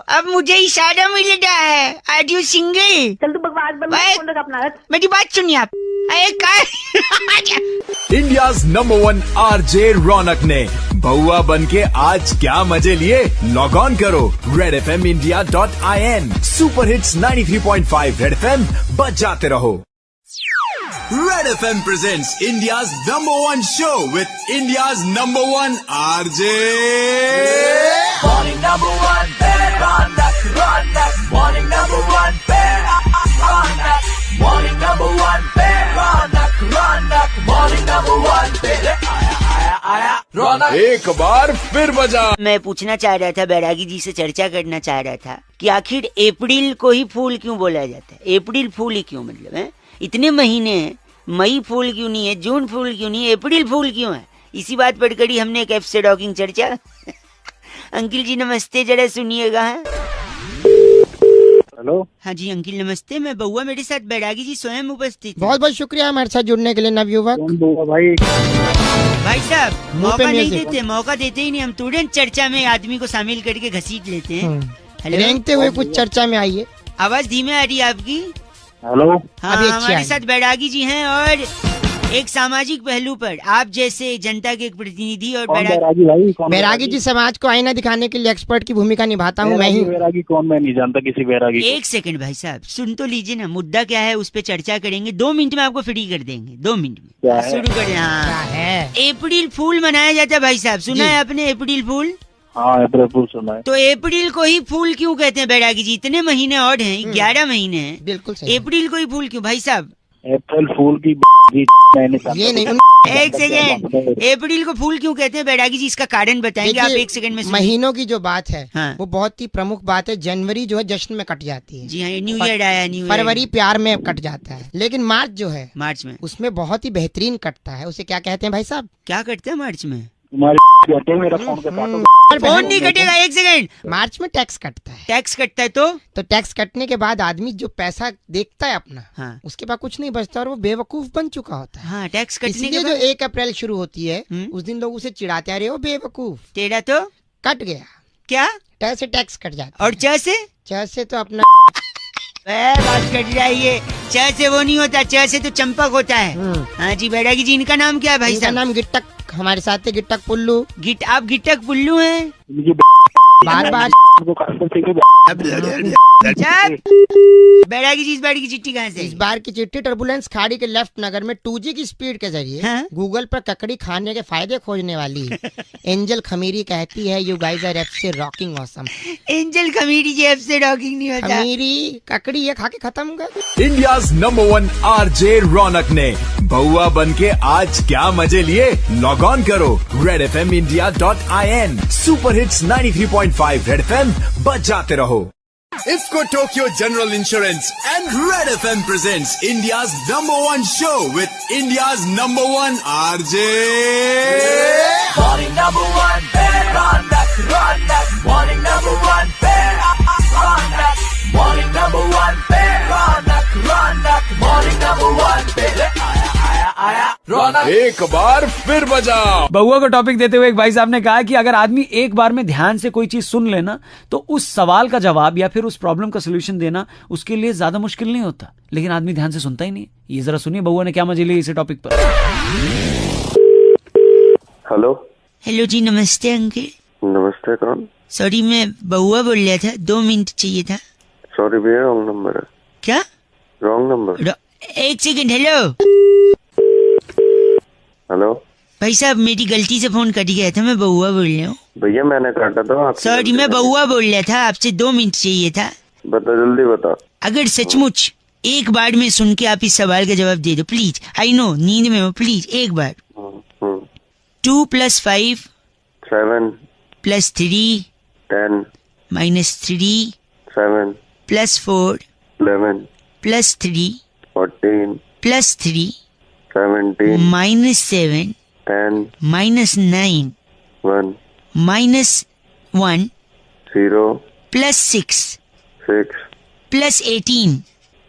अब मुझे इशारा मिल रहा है। Are you single? चल तू बकवास बंद कर, फोन रख अपना। मेरी बात सुनिए आप। इंडियाज नंबर 1 आरजे रौनक ने बउआ बन के आज क्या मजे लिए? लॉग ऑन करो redfmindia.in। Super hits 93.5 red FM, बजाते रहो। Red FM presents India's number 1 show with India's number 1 RJ Morning number 1, Ronak. Morning number 1, Ronak. Morning number 1, Ronak. Morning number 1, आया Ronak. एक बार फिर बजा। मैं पूछना चाह रहा था, बैरागी जी से चर्चा करना चाह रहा था कि आखिर अप्रैल को ही फूल क्यों बोला जाता है? अप्रैल फूल ही क्यों, मतलब है? इतने महीने हैं, मई फूल क्यों नहीं है, जून फूल क्यों नहीं है, अप्रैल फूल क्यों है? इसी बात पर करी हमने एक एफ से डॉकिंग चर्चा। अंकिल जी नमस्ते, जरा सुनिएगा। हेलो। हाँ जी अंकिल नमस्ते, मैं बउआ, मेरे साथ बैरागी जी स्वयं उपस्थित। बहुत बहुत शुक्रिया हमारे साथ जुड़ने के लिए नवयुवक। भाई साहब मौका नहीं music। देते, मौका देते ही नहीं। हम तुरंत चर्चा में आदमी को शामिल करके घसीट लेते हैं। हेलो, रेंगते हुए कुछ चर्चा में आइए। आवाज धीमे आ रही है आपकी। हेलो। हाँ, अभी अच्छी हमारे आई। साथ बैरागी जी हैं और एक सामाजिक पहलू पर आप जैसे जनता के एक प्रतिनिधि और बैरागी भाई कौन? बैरागी जी समाज को आईना दिखाने के लिए एक्सपर्ट की भूमिका निभाता हूँ मैं ही। बैरागी कौन? मैं नहीं जानता किसी बैरागी को। एक सेकंड भाई साहब, सुन तो लीजिए ना, मुद्दा क्या है उस पे चर्चा करेंगे। 2 मिनट में आपको फ्री कर देंगे, 2 मिनट क्या में है? शुरू करें। क्या हाँ, है? अप्रैल फूल मनाया जाता है भाई साहब, सुना जी। है आपने अप्रैल फूल? हाँ अप्रैल फूल सुना है। तो अप्रैल को ही फूल क्यों कहते हैं बैरागी जी? इतने महीने और हैं, 11 महीने हैं, बिल्कुल सही। अप्रैल को ही फूल क्यों भाई साहब? अप्रैल फूल की ये नहीं एक सेकेंड, अप्रैल को फूल क्यों कहते हैं बैरागी जी? इसका कारण बताएंगे आप? देखिए, एक सेकंड में सुनिए। महीनों की जो बात है हाँ। वो बहुत ही प्रमुख बात है। जनवरी जो है जश्न में कट जाती है। जी हाँ, न्यू ईयर आया, न्यू ईयर। फरवरी प्यार में कट जाता है, लेकिन मार्च जो है मार्च में उसमें बहुत ही बेहतरीन कटता है। उसे क्या कहते हैं भाई साहब? क्या करते हैं मार्च में? तुम्हारी कहते मेरा फोन का काटो। फोन नहीं कटेगा, एक सेकंड। मार्च में टैक्स कटता है। टैक्स कटता है तो टैक्स कटने के बाद आदमी जो पैसा देखता है अपना, हाँ। उसके बाद कुछ नहीं बचता और वो बेवकूफ बन चुका होता है। हाँ, टैक्स कटने इसलिए के जो बाद 1 अप्रैल शुरू होती है उस दिन लोग उसे चिढ़ाते हैं, अरे वो बेवकूफ, तेरा तो कट गया। क्या? ट से टैक्स कट जाता और च से? है। च से तो अपना बात कट रही है। च से वो नहीं होता, च से तो चंपक होता है। हाँ जी बैरागी जी, इनका नाम क्या है भाई इनका साहब? नाम गिट्टक, हमारे साथ है गिट्टक पुल्लू। आप गिट्टक पुल्लू हैं? बार बार बैरागी जी, इस बार की चिट्ठी कहाँ से? इस बार की चिट्ठी टर्बुलेंस खाड़ी के लेफ्ट नगर में 2G की स्पीड के जरिए हाँ? गूगल पर ककड़ी खाने के फायदे खोजने वाली एंजल खमीरी कहती है, यू गाइस आर एफ से रॉकिंग ऑसम। एंजल खमीरी जी एफ से रॉकिंग नहीं होता। खमीरी ककड़ी ये खा के खत्म कर। इंडियाज नंबर 1 आरजे रौनक ने बउआ बन के आज क्या मजे लिए? लॉग ऑन करो redfmindia.in। Super hits 93.5 red FM, बजाते रहो। IFFCO Tokio general insurance and Red FM presents India's number 1 show with India's number 1 RJ Morning number 1, Ronak. Morning number 1, Ronak. Morning number 1, Ronak. Morning number 1, आया Ronak. एक बार फिर बजा। बउआ को टॉपिक देते हुए एक भाई साहब ने कहा कि अगर आदमी एक बार में ध्यान से कोई चीज सुन लेना तो उस सवाल का जवाब या फिर उस प्रॉब्लम का सोल्यूशन देना उसके लिए ज्यादा मुश्किल नहीं होता, लेकिन आदमी ध्यान से सुनता ही नहीं। ये जरा सुनिए बउआ ने क्या मजे लिए इस टॉपिक पर। हेलो। हेलो जी नमस्ते अंकल। नमस्ते, कौन? सॉरी मैं बउआ बोल रहा था, 2 मिनट चाहिए था। सॉरी भैया, रॉन्ग नंबर है। क्या? Wrong number. एक सेकंड। हेलो हेलो भाई साहब, मेरी गलती से फोन कट गया था, मैं बउआ बोल रहा हूँ। भैया, मैंने काटा था आपसे। सॉरी, मैं बउआ बोल रहा था, आपसे 2 मिनट चाहिए था। बता, जल्दी बता। अगर सचमुच एक बार में सुन के आप इस सवाल का जवाब दे दो प्लीज। आई नो नींद में हो, प्लीज एक बार। 2 + 5 7 + 3 10 -3 7 +4 11 +3 14 +3 17 -7 10 -9 1 -1 0 +6 6 +18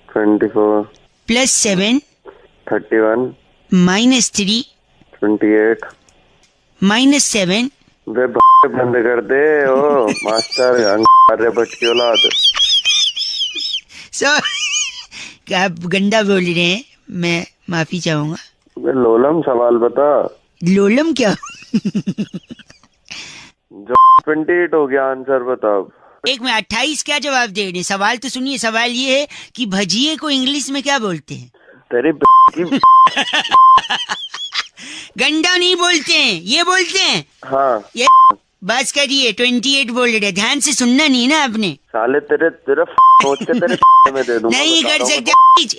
24 +7 31 -3 28 -7 वे बंद कर दे ओ मास्टर अरे बच्ची औलाद। सो क्या आप गंदा बोल रहे हैं, मैं माफी चाहूंगा। वे लोलम सवाल बता। लोलम क्या? जो 28 हो गया आंसर बताओ। एक में 28 क्या जवाब दे रहे हैं? सवाल तो सुनिए। सवाल ये है कि भजिए को इंग्लिश में क्या बोलते हैं? तेरी की गंदा नहीं बोलते हैं, ये बोलते हैं। हाँ ये बस करिए, 28 बोल रहे। ध्यान से सुनना नहीं ना आपने। साले तेरे सोच के तेरे में दे दूंगा। नहीं कर सकते।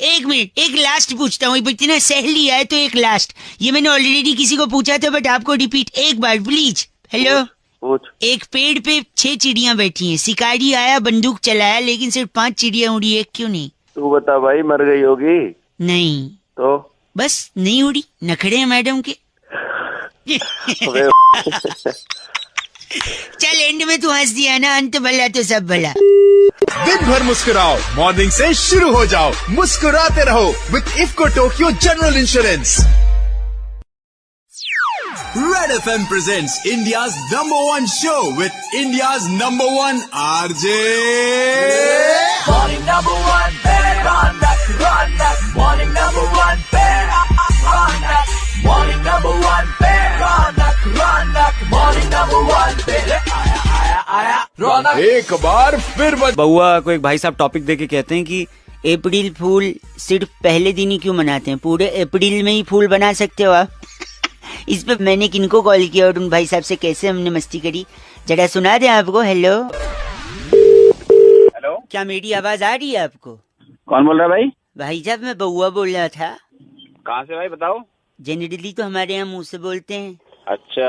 एक मिनट, एक लास्ट पूछता हूँ। इतना सहेली है तो एक लास्ट। ये मैंने ऑलरेडी किसी को पूछा था, बट आपको रिपीट एक बार प्लीज। हेलो, पूछ। एक पेड़ पे 6 चिड़ियां बैठी हैं। शिकारी आया, बंदूक चलाया, लेकिन सिर्फ 5 चिड़िया उड़ी, एक क्यों नहीं? तू बता भाई, मर गई होगी? नहीं तो बस नहीं उड़ी। नखड़े हैं मैडम के। चल एंड में तू हंस दिया ना, अंत भला तो सब भला। दिन भर मुस्कुराओ, मॉर्निंग से शुरू हो जाओ, मुस्कुराते रहो with IFFCO Tokio general insurance. Red FM presents India's #1 show with India's #1 RJ. Morning number 1, Ronak. Morning number 1, Ronak. Morning number 1, Ronak. Morning number 1, आया Ronak. एक बार फिर बउआ को एक भाई साहब टॉपिक देके कहते हैं कि अप्रैल फूल सिर्फ पहले दिन ही क्यों मनाते हैं? पूरे अप्रैल में ही फूल बना सकते हो आप। इस पे मैंने किनको कॉल किया और उन भाई साहब से कैसे हमने मस्ती करी, जरा सुना दें आपको। हेलो हेलो, क्या मेरी आवाज आ रही है आपको? कौन बोल रहा है भाई? भाई साहब मैं बउआ बोल रहा था। कहाँ से भाई बताओ? जनरली तो हमारे यहाँ मुंह से बोलते हैं। अच्छा।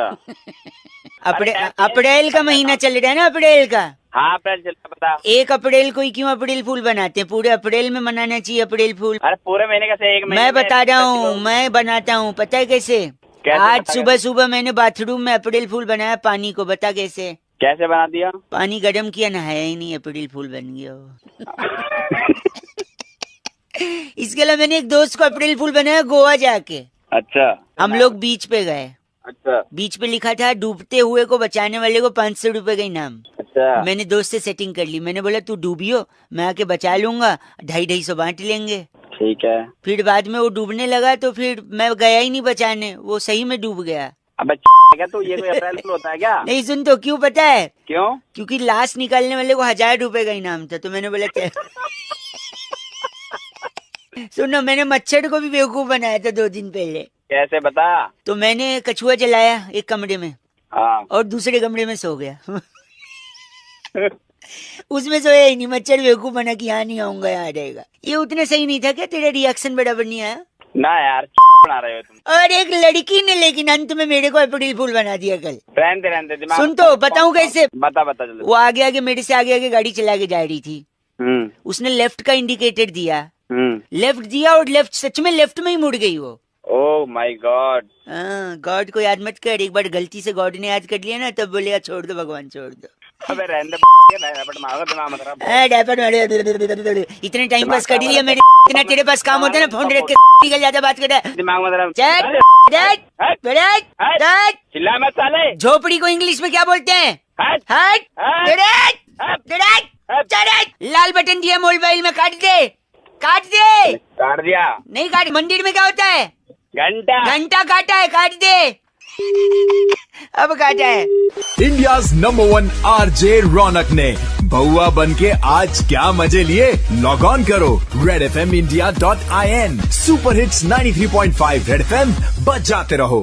अप्रैल का महीना चल रहा है ना, अप्रैल का। हाँ अप्रैल चल रहा, बता। 1 अप्रैल को ही क्यों अप्रैल फूल बनाते हैं? पूरे अप्रैल में मनाना चाहिए अप्रैल फूल। अरे पूरे महीने का से एक महीने मैं बता रहा हूँ, मैं बनाता हूँ, पता है कैसे? आज सुबह सुबह मैंने बाथरूम में अप्रैल फूल बनाया पानी को, बता कैसे? कैसे बना दिया? पानी गर्म किया, नहाया ही नहीं, अप्रैल फूल बन गया वो। इसके अलावा मैंने एक दोस्त को अप्रैल फूल बनाया गोवा जाके। अच्छा। हम लोग बीच पे गए। अच्छा। बीच पे लिखा था डूबते हुए को बचाने वाले को 500 रुपए का इनाम। अच्छा। मैंने दोस्त से सेटिंग कर ली। मैंने बोला तू डूबियो, मैं आके बचा लूंगा, 250-250 बांट लेंगे। ठीक है। फिर बाद में वो डूबने लगा तो फिर मैं गया ही नहीं बचाने, वो सही में डूब गया। अब क्या तू, ये कोई अप्रैल फूल होता है क्या? नहीं सुन तो, क्यों पता है? क्यों? क्योंकि लाश निकालने वाले को 1000 रुपए का इनाम था, तो मैंने बोला क्या। सुनो, मैंने मच्छर को भी बेवकूफ बनाया था 2 दिन पहले। कैसे बता? तो मैंने कछुआ जलाया एक कमरे में। हाँ। और दूसरे कमरे में सो गया। उसमें सोया ही नहीं, मच्छर बेवकूफ बना कि यहाँ नहीं आऊंगा, यहाँ रहेगा। ये उतना सही नहीं था क्या? तेरा रिएक्शन बराबर नहीं आया ना यार, बना रहे हो तुम। और एक लड़की ने लेकिन अंत में मेरे को अप्रैल फूल बना दिया कल। रहने दे। सुन तो, बताऊं कैसे? बता जल्दी। वो आगे मेरे से आगे गाड़ी चला के जा रही थी। उसने लेफ्ट का इंडिकेटर दिया, लेफ्ट दिया और लेफ्ट, सच में लेफ्ट में ही मुड़ गई वो। Oh my God. गॉड को याद मत कर, एक बार गलती से गॉड ने याद कर लिया ना तब बोलेगा छोड़ दो भगवान छोड़ दो। अबे रहने दे, इतने टाइम पास कर लिया मेरे। इतना तेरे पास काम होता है ना, फोन रख के निकल जाता, बात कर रहा है। दिमाग में चिल्ला मत साले। झोपड़ी को इंग्लिश में क्या बोलते हैं? लाल बटन दिया मोबाइल में, काट दे। काट दिया। नहीं काट। मंदिर में क्या होता है? घंटा काटा है, काट दे। अब काटा है। इंडियाज #1 RJ रौनक ने बउआ बन के आज क्या मजे लिए? लॉग ऑन करो redfmindia.in। Super hits 93.5 red FM, बजाते रहो।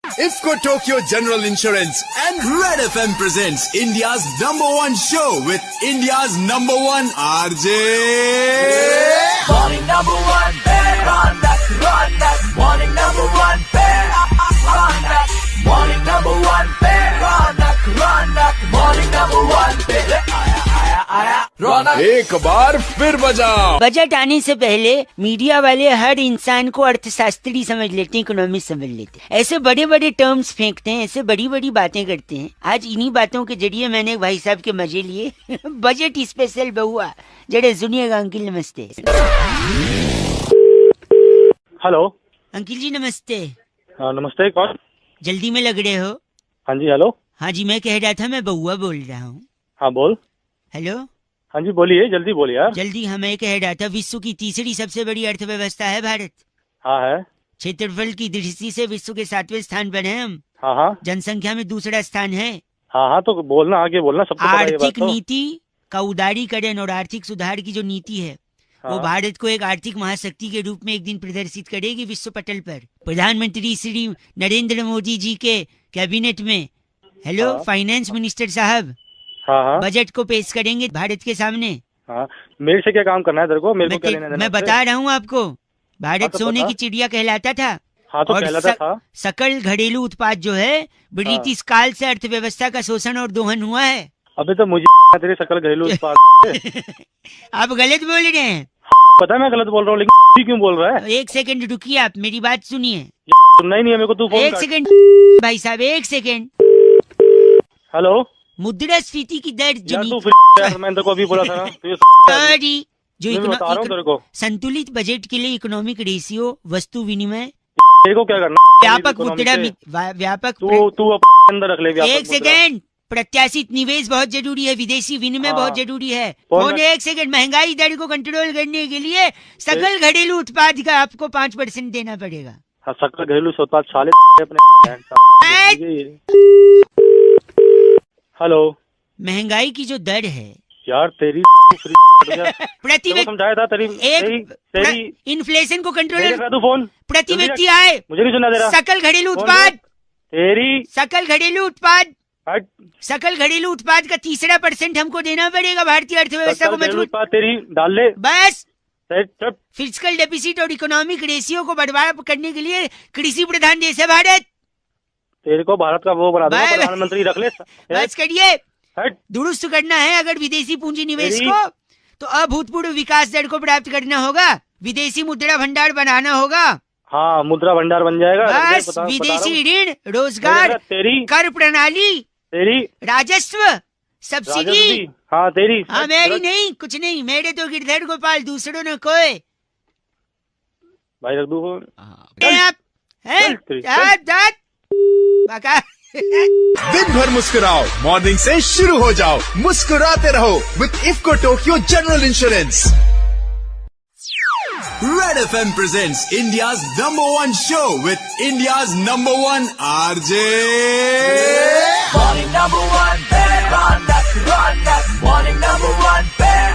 IFFCO Tokio general insurance and red FM presents India's #1 show with India's #1 RJ. Morning number 1, Ronak. Morning number 1, Ronak. Morning number 1, Ronak. Morning number 1, रौनक एक बार फिर बजाओ। बजट आने से पहले मीडिया वाले हर इंसान को अर्थशास्त्री समझ लेते हैं, इकोनॉमिस्ट समझ लेते हैं, ऐसे बड़े बड़े टर्म्स फेंकते हैं, ऐसे बड़ी बड़ी बातें करते हैं। आज इन्हीं बातों के जरिए मैंने एक भाई साहब के मजे लिए बजट स्पेशल बहुआ जड़े सुनिएगा। अंकिल नमस्ते। हेलो अंकिल जी नमस्ते। हाँ नमस्ते, कौन? जल्दी में लग रहे हो? हाँ जी हेलो। हाँ जी, मैं कह रहा था मैं बहुआ बोल रहा हूँ। हाँ बोल। हेलो। हाँ जी बोलिए, जल्दी बोलिए यार। जल्दी। हाँ मैं कह रहा था विश्व की तीसरी सबसे बड़ी अर्थव्यवस्था है भारत। हाँ है। क्षेत्रफल की दृष्टि से विश्व के 7वें स्थान पर है हम। हाँ हाँ। जनसंख्या में दूसरा स्थान है। हाँ हाँ तो बोलना, आगे बोलना, सबको पता है ये बात आर्थिक तो। नीति का उदारीकरण और आर्थिक सुधार की जो नीति है वो हाँ। भारत को एक आर्थिक महाशक्ति के रूप में एक दिन प्रदर्शित करेगी विश्व पटल पर। प्रधानमंत्री श्री नरेंद्र मोदी जी के कैबिनेट में हेलो हाँ। फाइनेंस मिनिस्टर साहब हाँ हाँ। बजट को पेश करेंगे भारत के सामने। हाँ मेरे से क्या काम करना है तेरे को? मेरे को क्या लेना देना मैं उससे? बता रहा हूँ आपको, हाँ, भारत तो सोने बता। की चिड़िया कहलाता था। हाँ तो और कहलाता था। सकल घरेलू उत्पाद जो है ब्रिटिश काल से अर्थव्यवस्था का शोषण और दोहन हुआ है। अबे तो मुझे तेरे सकल घरेलू उत्पाद आप गलत बोल रहे हैं। पता है मैं गलत बोल रहा हूँ, लेकिन क्यों बोल रहा है? एक सेकंड रुकिए, आप मेरी बात सुनिए। सुनना ही नहीं है मेरे को, तू फोन एक काट। सेकंड भाई साहब, एक सेकंड। हेलो मुद्रास्फीति की दर जो यार तू नीति फिर यार, मैंने तेरे को अभी बोला था ना तू ये सॉरी, जो मैं बता रहा हूँ तेरे को। संतुलित बजट के लिए इकोनॉमिक रेशियो वस्तु विनिमय तेरे को क्या करना? व्यापक इकोनॉमी मुद्रा से। व्यापक तू अपने अंदर रख ले व्यापक एक मुद्रा। सेकंड, प्रत्याशित निवेश बहुत जरूरी है, विदेशी विनिमय हाँ। बहुत जरूरी है। कौन फोन एक सेकंड। महंगाई दर को कंट्रोल करने के लिए सकल घरेलू उत्पाद का आपको 5% देना पड़ेगा। हाँ सकल घरेलू उत्पाद साले अपने। हेलो। महंगाई की जो दर है यार तेरी प्रति तेरे को समझाया था तेरी इन्फ्लेशन को कंट्रोल तू फोन प्रति जल्दी व्यक्ति रख। आए मुझे नहीं सुना दे रहा। सकल घरेलू फोन उत्पाद रख। तेरी सकल घरेलू उत्पाद हट। सकल घरेलू उत्पाद का 3% हमको देना पड़ेगा भारतीय अर्थव्यवस्था सकल को घरेलू मजबूत। उत्पाद तेरी डाल ले। बस चुप। फिजिकल डेफिसिट और इकोनॉमिक रेशियो को बढ़ावा करने के लिए कृषि प्रधान देश है भारत। तेरे को भारत का वो बना दूंगा, बाय- प्रधानमंत्री रख ले। बस करिए। हट। दुरुस्त करना है अगर विदेशी पूंजी निवेश तेरी- को, तो अभूतपूर्व विकास दर को प्राप्त करना होगा, विदेशी मुद्रा भंडार बनाना होगा। हाँ मुद्रा भंडार बन जाएगा। बस विदेशी ऋण, रोजगार, तेरी कर प्रणाली, तेरी राजस्व, सब्सिडी। राजस्वी। हाँ तेरी। हाँ मेरी नहीं, कुछ नहीं, मेरे तो गिरधर गोपाल, दूसरों ने कोई। भाई रख दू फोन। आप हैं? चल, तेरी- दाद, दाद। बका। दिन भर मुस्कुराओ, मॉर्निंग से शुरू हो जाओ, मुस्कुराते रहो with IFFCO Tokio general insurance. Red FM presents India's #1 show with India's #1 RJ. Morning number one, bear on that, run that. Morning number one, bear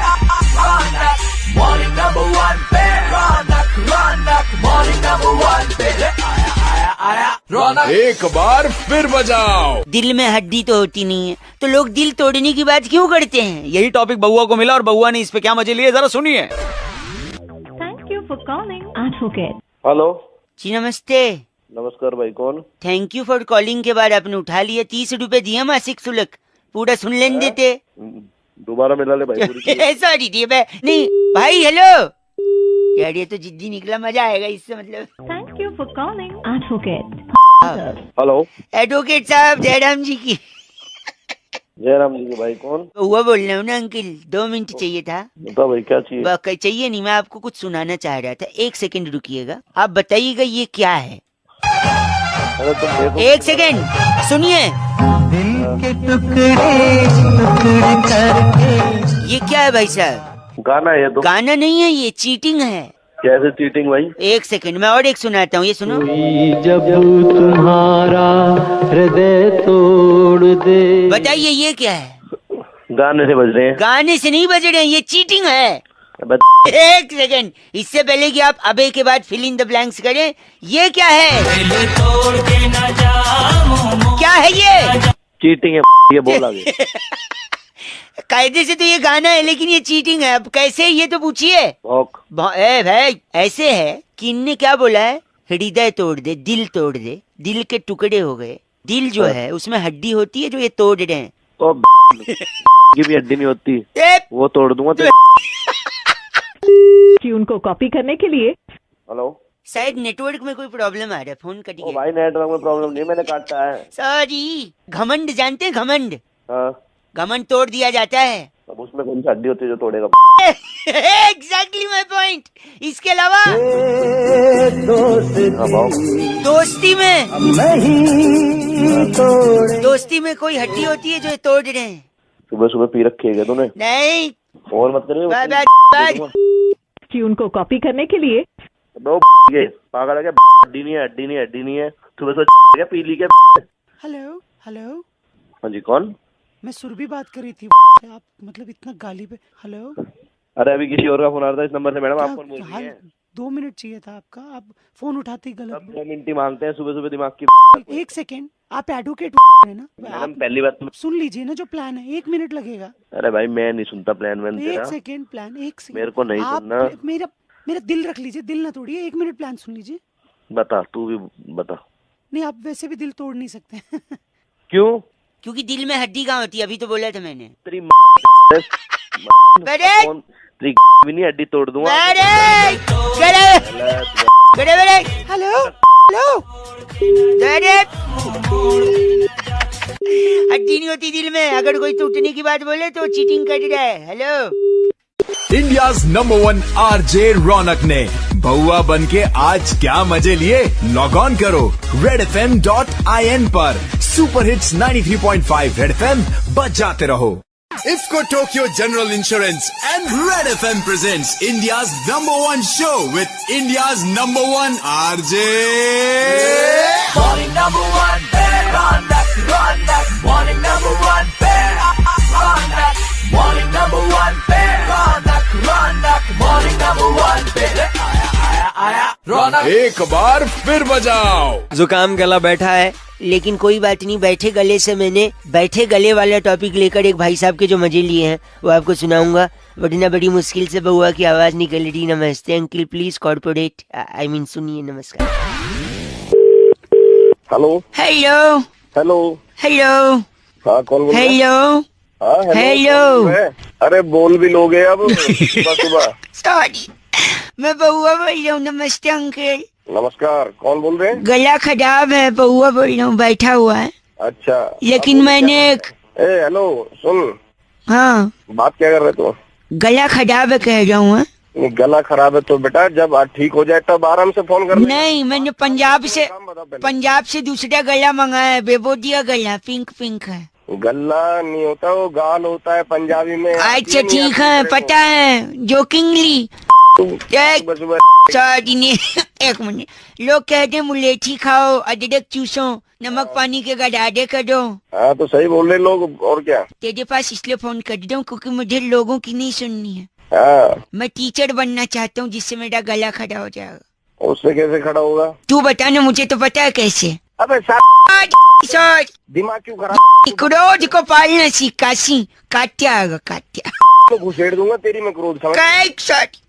on that. Morning number one, bear on that, run that. Morning number one, bear. आया रौनक। एक बार फिर बजाओ। दिल में हड्डी तो होती नहीं है, तो लोग दिल तोड़ने की बात क्यों करते हैं? यही टॉपिक बउआ को मिला और बउआ ने इस पे क्या मजे लिए, जरा सुनिए। Thank you for calling Advocate. Hello जी नमस्ते। नमस्कार भाई, कौन? थैंक यू फॉर कॉलिंग के बाद आपने उठा लिया। 30 रुपए दिए मासिक शुल्क, पूरा सुन लेने देते। दोबारा मिला ले भाई। सॉरी दिए नहीं भाई। हेलो यार, ये तो जिद्दी निकला, मजा आएगा इससे। मतलब Thank you for calling Advocate. Hello advocate साहब जयराम जी की जयराम जी के भाई, कौन? हुआ बोल रहा हूँ ना अंकिल। 2 मिनट चाहिए था। बता भाई क्या चाहिए? चाहिए नहीं, मैं आपको कुछ सुनाना चाह रहा था। 1 सेकंड रुकिएगा, आप बताइएगा ये क्या है। अरे तुम देखो। 1 सेकंड सुनिए। ये क्या है भाई साहब? गाना है ये तो। गाना नहीं है, ये चीटिंग है। कैसे चीटिंग भाई? 1 सेकंड, मैं और एक सुनाता हूँ, ये सुनो। जब तुम्हारा हृदय तोड़ दे। बताइए ये क्या है? गाने से बज रहे हैं। गाने से नहीं बज रहे हैं, ये चीटिंग है। अबे 1 सेकंड, इससे पहले कि आप अबे के बाद फिल इन द ब्लैंक्स करें, ये क्या है? क्या है ये? चीटिंग है ये, बोल आगे। कायदे से तो ये गाना है, लेकिन ये चीटिंग है। अब कैसे, ये तो पूछिए। भाई ऐसे है कि इनने क्या बोला है, हृदय तोड़ दे, दिल तोड़ दे, दिल के टुकड़े हो गए। दिल जो है उसमें हड्डी होती है जो ये तोड़ रहे हैं। की भी हड्डी नहीं होती, ए, वो तोड़ दूंगा तो। ट्यून को कॉपी करने के लिए हेलो शायद नेटवर्क में कोई प्रॉब्लम आ रहा है, फोन कट ओ गया। भाई नेटवर्क में प्रॉब्लम नहीं, मैंने काटा है। सॉरी। घमंड जानते हैं? घमंड, हाँ, घमंड तोड़ दिया जाता है। अब उसमें कौन सी हड्डी होती है जो तोड़ेगा? Exactly my point. इसके अलावा हाँ, भाव। दोस्ती में कोई हड्डी होती है जो तोड़ रहे हैं। सुबह सुबह पी रखी है क्या तूने? नहीं, और मत करिए। Bye bye bye. ट्यून को कॉपी करने के लिए पागल है क्या? हड्डी नहीं है, हड्डी नहीं है, हड्डी नहीं है। सुबह सुबह क्या पी ली क्या? हेलो हेलो, हाँ जी, कौन? मैं सुरभि बात कर रही थी। आप मतलब इतना गाली पे। हेलो, अरे अभी किसी और का फोन आ रहा था इस नंबर से। मैडम आप कौन बोल रही हाल हैं? 2 मिनट चाहिए था आपका, आप फोन उठाते ही गलत। 2 मिनट ही मांगते हैं सुबह सुबह दिमाग की। 1 सेकेंड, आप एडवोकेट है ना? मैडम आप पहली बात तो सुन लीजिए ना, जो प्लान है 1 मिनट लगेगा। अरे भाई मैं नहीं सुनता प्लान वैन 1 तेरा। Second plan, 1 second. मेरे को नहीं आप सुनना। मेरा दिल रख लीजिए, दिल ना तोड़िए। 1 मिनट प्लान सुन लीजिए। बता, तू भी बता। नहीं, आप वैसे भी दिल तोड़ नहीं सकते। क्यों? क्योंकि दिल में हड्डी कहाँ होती है? अभी तो बोला था मैंने। तेरी बड़े तेरी भी नहीं, हड्डी तोड़ दूंगा। बड़े हेलो हेलो, बड़े हड्डी नहीं होती दिल में। अगर कोई टूटने की बात बोले तो चीटिंग कर रहा है। हेलो, इंडियाज नंबर 1 आरजे रौनक ने भौआ बन के आज क्या मजे लिए? लॉग ऑन करो redfm.in पर। सुपर हिट्स 93.5 रेड एफएम बजाते रहो। IFFCO Tokio general insurance and Red FM presents India's number 1 show with India's number 1 RJ. Morning number 1, Ronak. Morning number 1, Ronak. Morning number 1, Ronak. Morning number 1, Ronak. एक बार फिर बजाओ। जुकाम गला बैठा है, लेकिन कोई बात नहीं। बैठे गले से मैंने बैठे गले वाला टॉपिक लेकर एक भाई साहब के जो मजे लिए हैं वो आपको सुनाऊंगा, वरना बड़ी मुश्किल से बउआ की आवाज निकल रही। नमस्ते uncle, please corporate I mean सुनिए। नमस्कार। हेलो हेलो हेलो हेलो हाँ, कौन बोल रहा है? हेलो हाँ, हेलो। अरे बोल भी लोगे अब सुबह सुबह? सॉरी, मैं बउआ बोल रहा हूँ। नमस्ते अंकल। नमस्कार, कौन बोल रहे हैं? गला खराब है, बउआ बोल रहा हूँ, बैठा हुआ है। अच्छा, लेकिन मैंने हेलो सुन। हाँ, बात क्या कर रहे तो? गला खराब है कह रहा हूँ। गला खराब है तो बेटा जब ठीक हो जाए तब आराम से फोन कर। नहीं, मैंने पंजाब से दूसरा गला मंगाया है, बेबोदिया गला, पिंक पिंक है। गला नहीं होता, वो गाल होता है पंजाबी में। अच्छा ठीक है, पता है, जोकिंगली। सॉरी नहीं, एक मिनट। लोग कहते हैं मुलेठी खाओ, अदरक चूसो, नमक पानी के गडाडे करो। हाँ तो सही बोल रहे लोग, और क्या? तेरे पास इसलिए फोन कर रहा हूँ क्योंकि मुझे लोगों की नहीं सुननी है। हाँ, मैं टीचर बनना चाहता हूँ जिससे मेरा गला खड़ा हो जाएगा। उससे कैसे खड़ा होगा? तू बता ना, मुझे तो पता है कैसे। अबे सॉरी, दिमाग क्यों खराब? क्रोध को पालना सीखा सी। काट्या आएगा, काट्या तो घुसेड़ दूंगा तेरी मैं क्रोध समझ।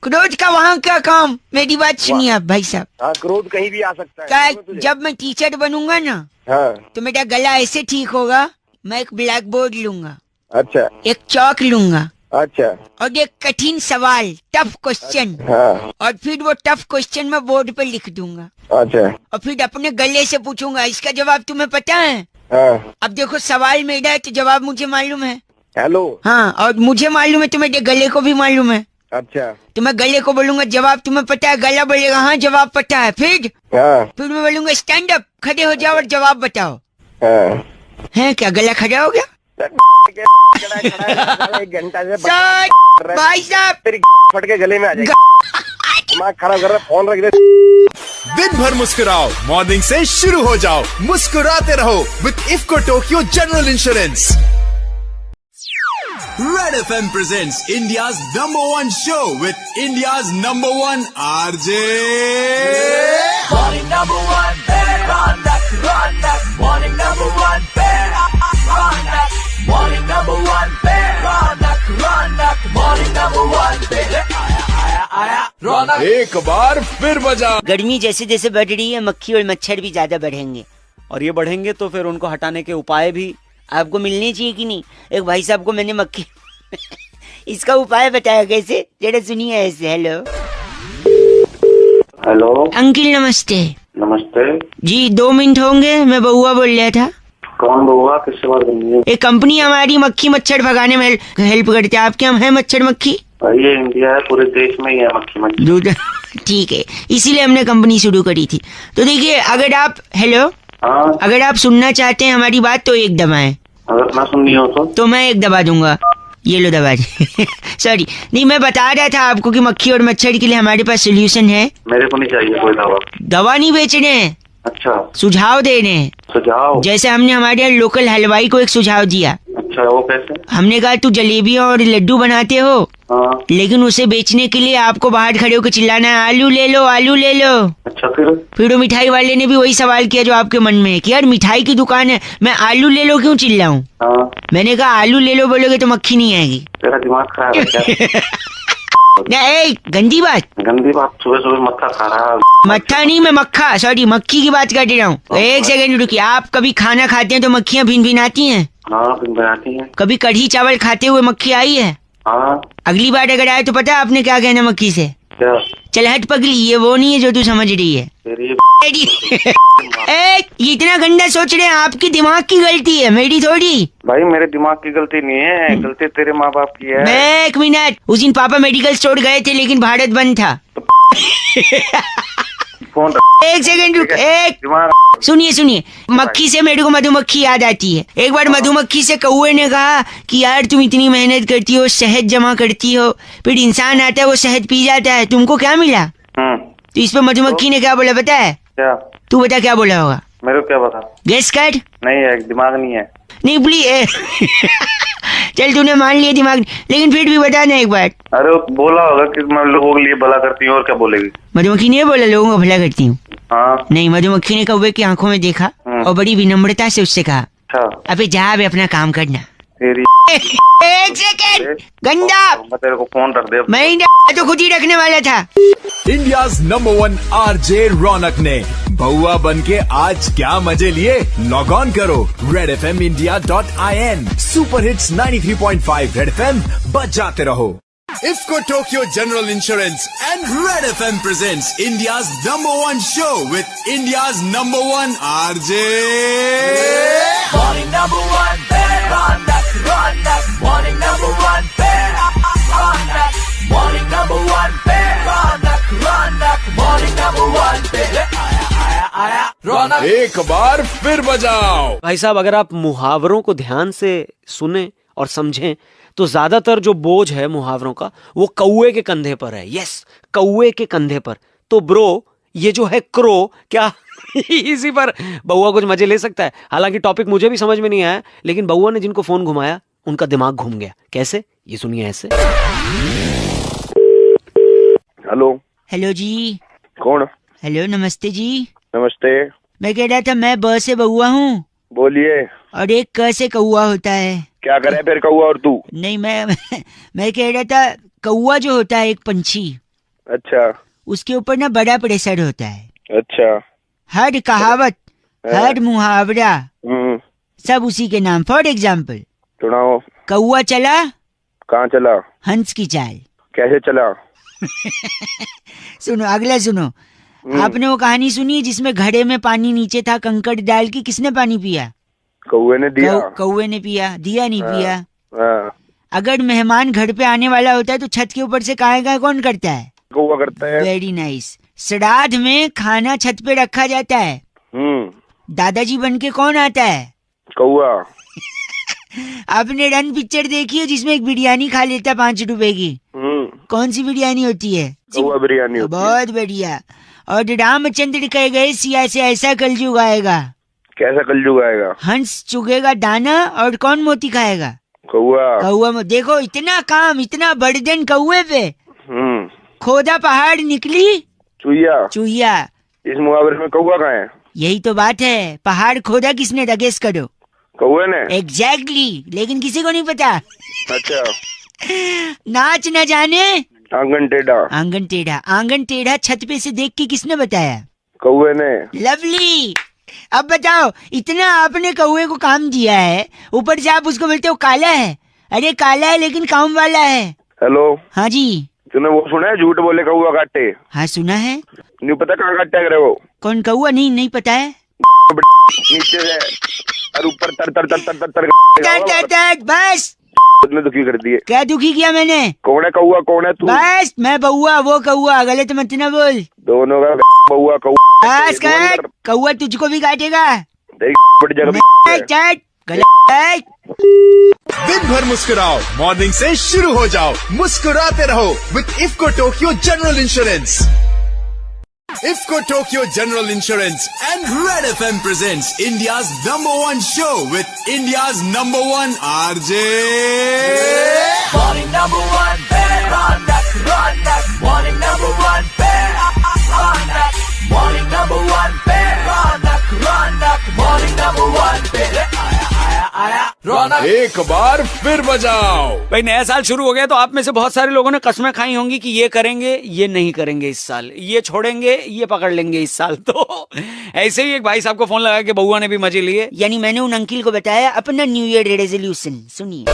क्रोध का वहाँ क्या काम? मेरी बात सुनिए आप भाई साहब। हाँ, क्रोध कहीं भी आ सकता है। जब मैं टीचर बनूंगा ना, हाँ, तो मेरा गला ऐसे ठीक होगा। मैं एक ब्लैक बोर्ड लूंगा, अच्छा, एक चौक लूंगा, अच्छा, और एक कठिन सवाल, टफ क्वेश्चन, हाँ, और फिर वो टफ क्वेश्चन मैं बोर्ड पे लिख दूंगा। अच्छा, और फिर अपने गले से पूछूंगा, इसका जवाब तुम्हें पता है? हाँ। अब देखो, सवाल मेरा है तो जवाब मुझे मालूम है। हेलो, हाँ, और मुझे मालूम है तो मेरे गले को भी मालूम है। अच्छा, तो मैं गले को बोलूंगा जवाब तुम्हें पता है? गला बोलेगा हाँ जवाब पता है। फिर मैं बोलूंगा स्टैंड अप, खड़े हो जाओ और जवाब बताओ। हाँ। है क्या गला खड़ा हो गया? एक घंटा से भाई साहब तेरी फट के गले में आ जाएगा। दिमाग खराब कर रहा है, फोन रख दे। दिन भर मुस्कुराओ, मॉर्निंग से शुरू हो जाओ, मुस्कुराते रहो with IFFCO Tokio general insurance. Red FM presents India's number 1 show with India's number 1 RJ. Morning number 1, Ronak. Morning number 1, Ronak. Morning number 1, Ronak. Morning number 1, आया Ronak. एक बार फिर बजा। गर्मी जैसे जैसे बढ़ रही है, मक्खी और मच्छर भी ज्यादा बढ़ेंगे। और ये बढ़ेंगे तो फिर उनको हटाने के उपाय भी आपको मिलनी चाहिए कि नहीं? एक भाई साहब को मैंने मक्खी इसका उपाय बताया कैसे, जरा सुनिए ऐसे। हेलो हेलो अंकिल, नमस्ते। नमस्ते जी 2 मिनट होंगे, मैं बउआ बोल रहा था। कौन बउआ, किससे बात करनी है? एक कंपनी हमारी मक्खी मच्छर भगाने में हेल्प करती है। आपके यहाँ है मच्छर मक्खी? भाई ये इंडिया है, पूरे देश में ही है मक्खी मच्छर। ठीक है, इसीलिए हमने कंपनी शुरू करी थी। तो देखिए, अगर आप हेलो हाँ, अगर आप सुनना चाहते हैं हमारी बात तो एक दबाएं। अगर ना सुननी हो तो मैं एक दबा दूंगा। ये लो दबा दी। सॉरी, नहीं मैं बता रहा था आपको कि मक्खी और मच्छर के लिए हमारे पास सोल्यूशन है। मेरे को नहीं चाहिए कोई दवा। दवा नहीं बेच रहे हैं, अच्छा सुझाव दे रहे हैं। सुझाव? जैसे हमने हमारे यहाँ लोकल हलवाई को एक सुझाव दिया। अच्छा, वो कैसे? हमने कहा तू जलेबियाँ और लड्डू बनाते हो, हाँ, लेकिन उसे बेचने के लिए आपको बाहर खड़े होकर चिल्लाना है, आलू ले लो आलू ले लो। अच्छा फिर वो मिठाई वाले ने भी वही सवाल किया जो आपके मन में है कि यार मिठाई की दुकान है, मैं आलू ले लो क्यों चिल्लाऊं? हाँ, मैंने कहा आलू ले लो बोलोगे तो मक्खी नहीं आएगी। तेरा दिमाग खराब है क्या? नहीं, गंदी बात। गंदी बात? सुबह सुबह मक्खा खा रहा है। मक्खा नहीं, मैं मक्खा, सॉरी मक्खी की बात कर रहा हूँ। एक सेकंड रुकिए। आप कभी खाना खाते हैं तो मक्खियाँ भिन भिन आती हैं? हाँ, भिन भिन आती हैं। कभी कढ़ी चावल खाते हुए मक्खी आई है? हाँ। अगली बार अगर आए तो पता है आपने क्या कहना मक्खी से? क्या? चल हट पगली, ये वो नहीं है जो तू समझ रही है। ये इतना गंदा सोच रहे हैं, आपकी दिमाग की गलती है, मेरी थोड़ी। भाई मेरे दिमाग की गलती नहीं है, गलती तेरे माँ बाप की है। एक मिनट, उस दिन पापा मेडिकल स्टोर गए थे लेकिन भारत बंद था। फोन एक सेकंड रुक, एक सुनिए, मक्खी से मेरे को मधुमक्खी याद आती है। एक बार मधुमक्खी से कौवे ने कहा कि यार तुम इतनी मेहनत करती हो, शहद जमा करती हो, फिर इंसान आता है वो शहद पी जाता है, तुमको क्या मिला? तो इस पे मधुमक्खी ने क्या बोला पता है? क्या? तू बता क्या बोला होगा? मेरे को क्या पता? गेस कर। नहीं है, दिमाग नहीं है। नहीं प्लीज चल तूने मान लिया दिमाग, लेकिन फिर भी बता ना एक बार। अरे बोला होगा कि मैं लोगों के लिए भला करती हूँ, और क्या बोलेगी? मधुमक्खी ने बोला लोगों को भला करती हूँ? हाँ। नहीं, मधुमक्खी ने कौवे की आंखों में देखा और बड़ी विनम्रता से उससे कहा, अच्छा अबे जा अबे अपना काम करना। तेरी एक सेकंड, गंदा, मैं तेरे को फोन रख दे। मैं तो खुद ही रखने वाला था। इंडियाज नंबर 1 आरजे रौनक ने बउआ बन के आज क्या मजे लिए? लॉग ऑन करो redfmindia.in। Super hits 93.5 red FM, बजाते रहो। IFFCO Tokio general insurance and Red FM presents India's number 1 show with India's number 1 RJ Morning number 1, Ronak. Morning number 1, Ronak. Morning number 1, Ronak. Morning number 1, आया Ronak। एक बार फिर बजाओ। भाई साहब, अगर आप मुहावरों को ध्यान से सुने और समझें तो ज्यादातर जो बोझ है मुहावरों का वो कौवे के कंधे पर है। यस, कौवे के कंधे पर। तो ब्रो, ये जो है क्रो, क्या इसी पर बउआ कुछ मजे ले सकता है? हालांकि टॉपिक मुझे भी समझ में नहीं आया, लेकिन बउआ ने जिनको फोन घुमाया उनका दिमाग घूम गया। कैसे? ये सुनिए ऐसे। हेलो। हेलो जी। कौन? हेलो, नमस्ते जी। नमस्ते। मैं कह रहा था मैं ब से बउआ हूँ। बोलिए। और एक क से कौआ होता है। क्या करे फिर कौआ और तू? नहीं, मैं कह रहा था कौआ जो होता है एक पंछी, अच्छा, उसके ऊपर ना बड़ा प्रेशर होता है। अच्छा। हर कहावत, हर मुहावरा सब उसी के नाम। फॉर एग्जाम्पल, सुनाओ। कौआ चला, कहाँ चला? हंस की चाल। कैसे चला? सुनो अगला सुनो। आपने वो कहानी सुनी है जिसमें घड़े में पानी नीचे था, कंकड़ डाल के किसने पानी पिया? कौवे ने दिया। कौवे ने पिया, दिया नहीं पिया। हाँ। अगर मेहमान घर पे आने वाला होता है तो छत के ऊपर से काहे कौन करता है? कौवा करता है। Very nice. श्राद्ध में खाना छत पे रखा जाता है, दादाजी बन के कौन आता है? कौवा। आपने रन पिक्चर देखी है जिसमें एक बिरयानी खा लेता है 5 रुपए की? कौन सी बिरयानी होती है? कौवा बिरयानी होती है। बहुत बढ़िया। और रामचंद्र कह गए सिया से ऐसा कलयुग आएगा। कैसा कलयुग आएगा? हंस चुगेगा दाना और कौन मोती खाएगा? कौवा। देखो इतना काम, इतना बर्डन कौवे पे। खोदा पहाड़ निकली चुहिया। इस मुहावरे में कौवा कहाँ है? यही तो बात है, पहाड़ खोदा किसने? गेस करो। कौवे ने। एग्जैक्टली, लेकिन किसी को नहीं पता। अच्छा। नाच न जाने आंगन टेढ़ा। आंगन टेढ़ा, आंगन टेढ़ा छत पे से देख के किसने बताया? कौवे ने। लवली। अब बताओ, इतना आपने कौवे को काम दिया है, ऊपर से आप उसको बोलते हो काला है। अरे काला है लेकिन काम वाला है। हेलो, हाँ जी। तूने वो सुना है झूठ बोले कौआ काटे? हाँ सुना है। नहीं पता कहाँ काटे करे वो? कौन कौआ? नहीं पता है। नीचे से और ऊपर तर तर तर तर तर तर बस तुमने दुखी कर दिए। क्या दुखी किया मैंने? कौन है कौआ? कौन है तू? बस मैं बउआ, वो कौआ, गलत मत ना बोल। दोनों का बउआ कौआ। बस कर, कौआ तुझको भी काटेगा। दिन भर मुस्कुराओ, मॉर्निंग से शुरू हो जाओ, मुस्कुराते रहो with IFFCO Tokio general insurance. IFFCO Tokio general insurance and Red FM presents India's #1 show with India's #1 RJ Morning number 1, bear on that. Morning number 1, bear on that. Morning number 1, bear on that. Morning number 1, bear आया रौनक। एक बार फिर बजाओ। भाई नया साल शुरू हो गया तो आप में से बहुत सारे लोगों ने कसमें खाई होंगी कि ये करेंगे, ये नहीं करेंगे इस साल, ये छोड़ेंगे, ये पकड़ लेंगे इस साल। तो ऐसे ही एक भाई साहब को फोन लगा के बउआ ने भी मजे लिए। यानी मैंने उन अंकिल को बताया अपना न्यू ईयर रेजोल्यूशन। सुनिए।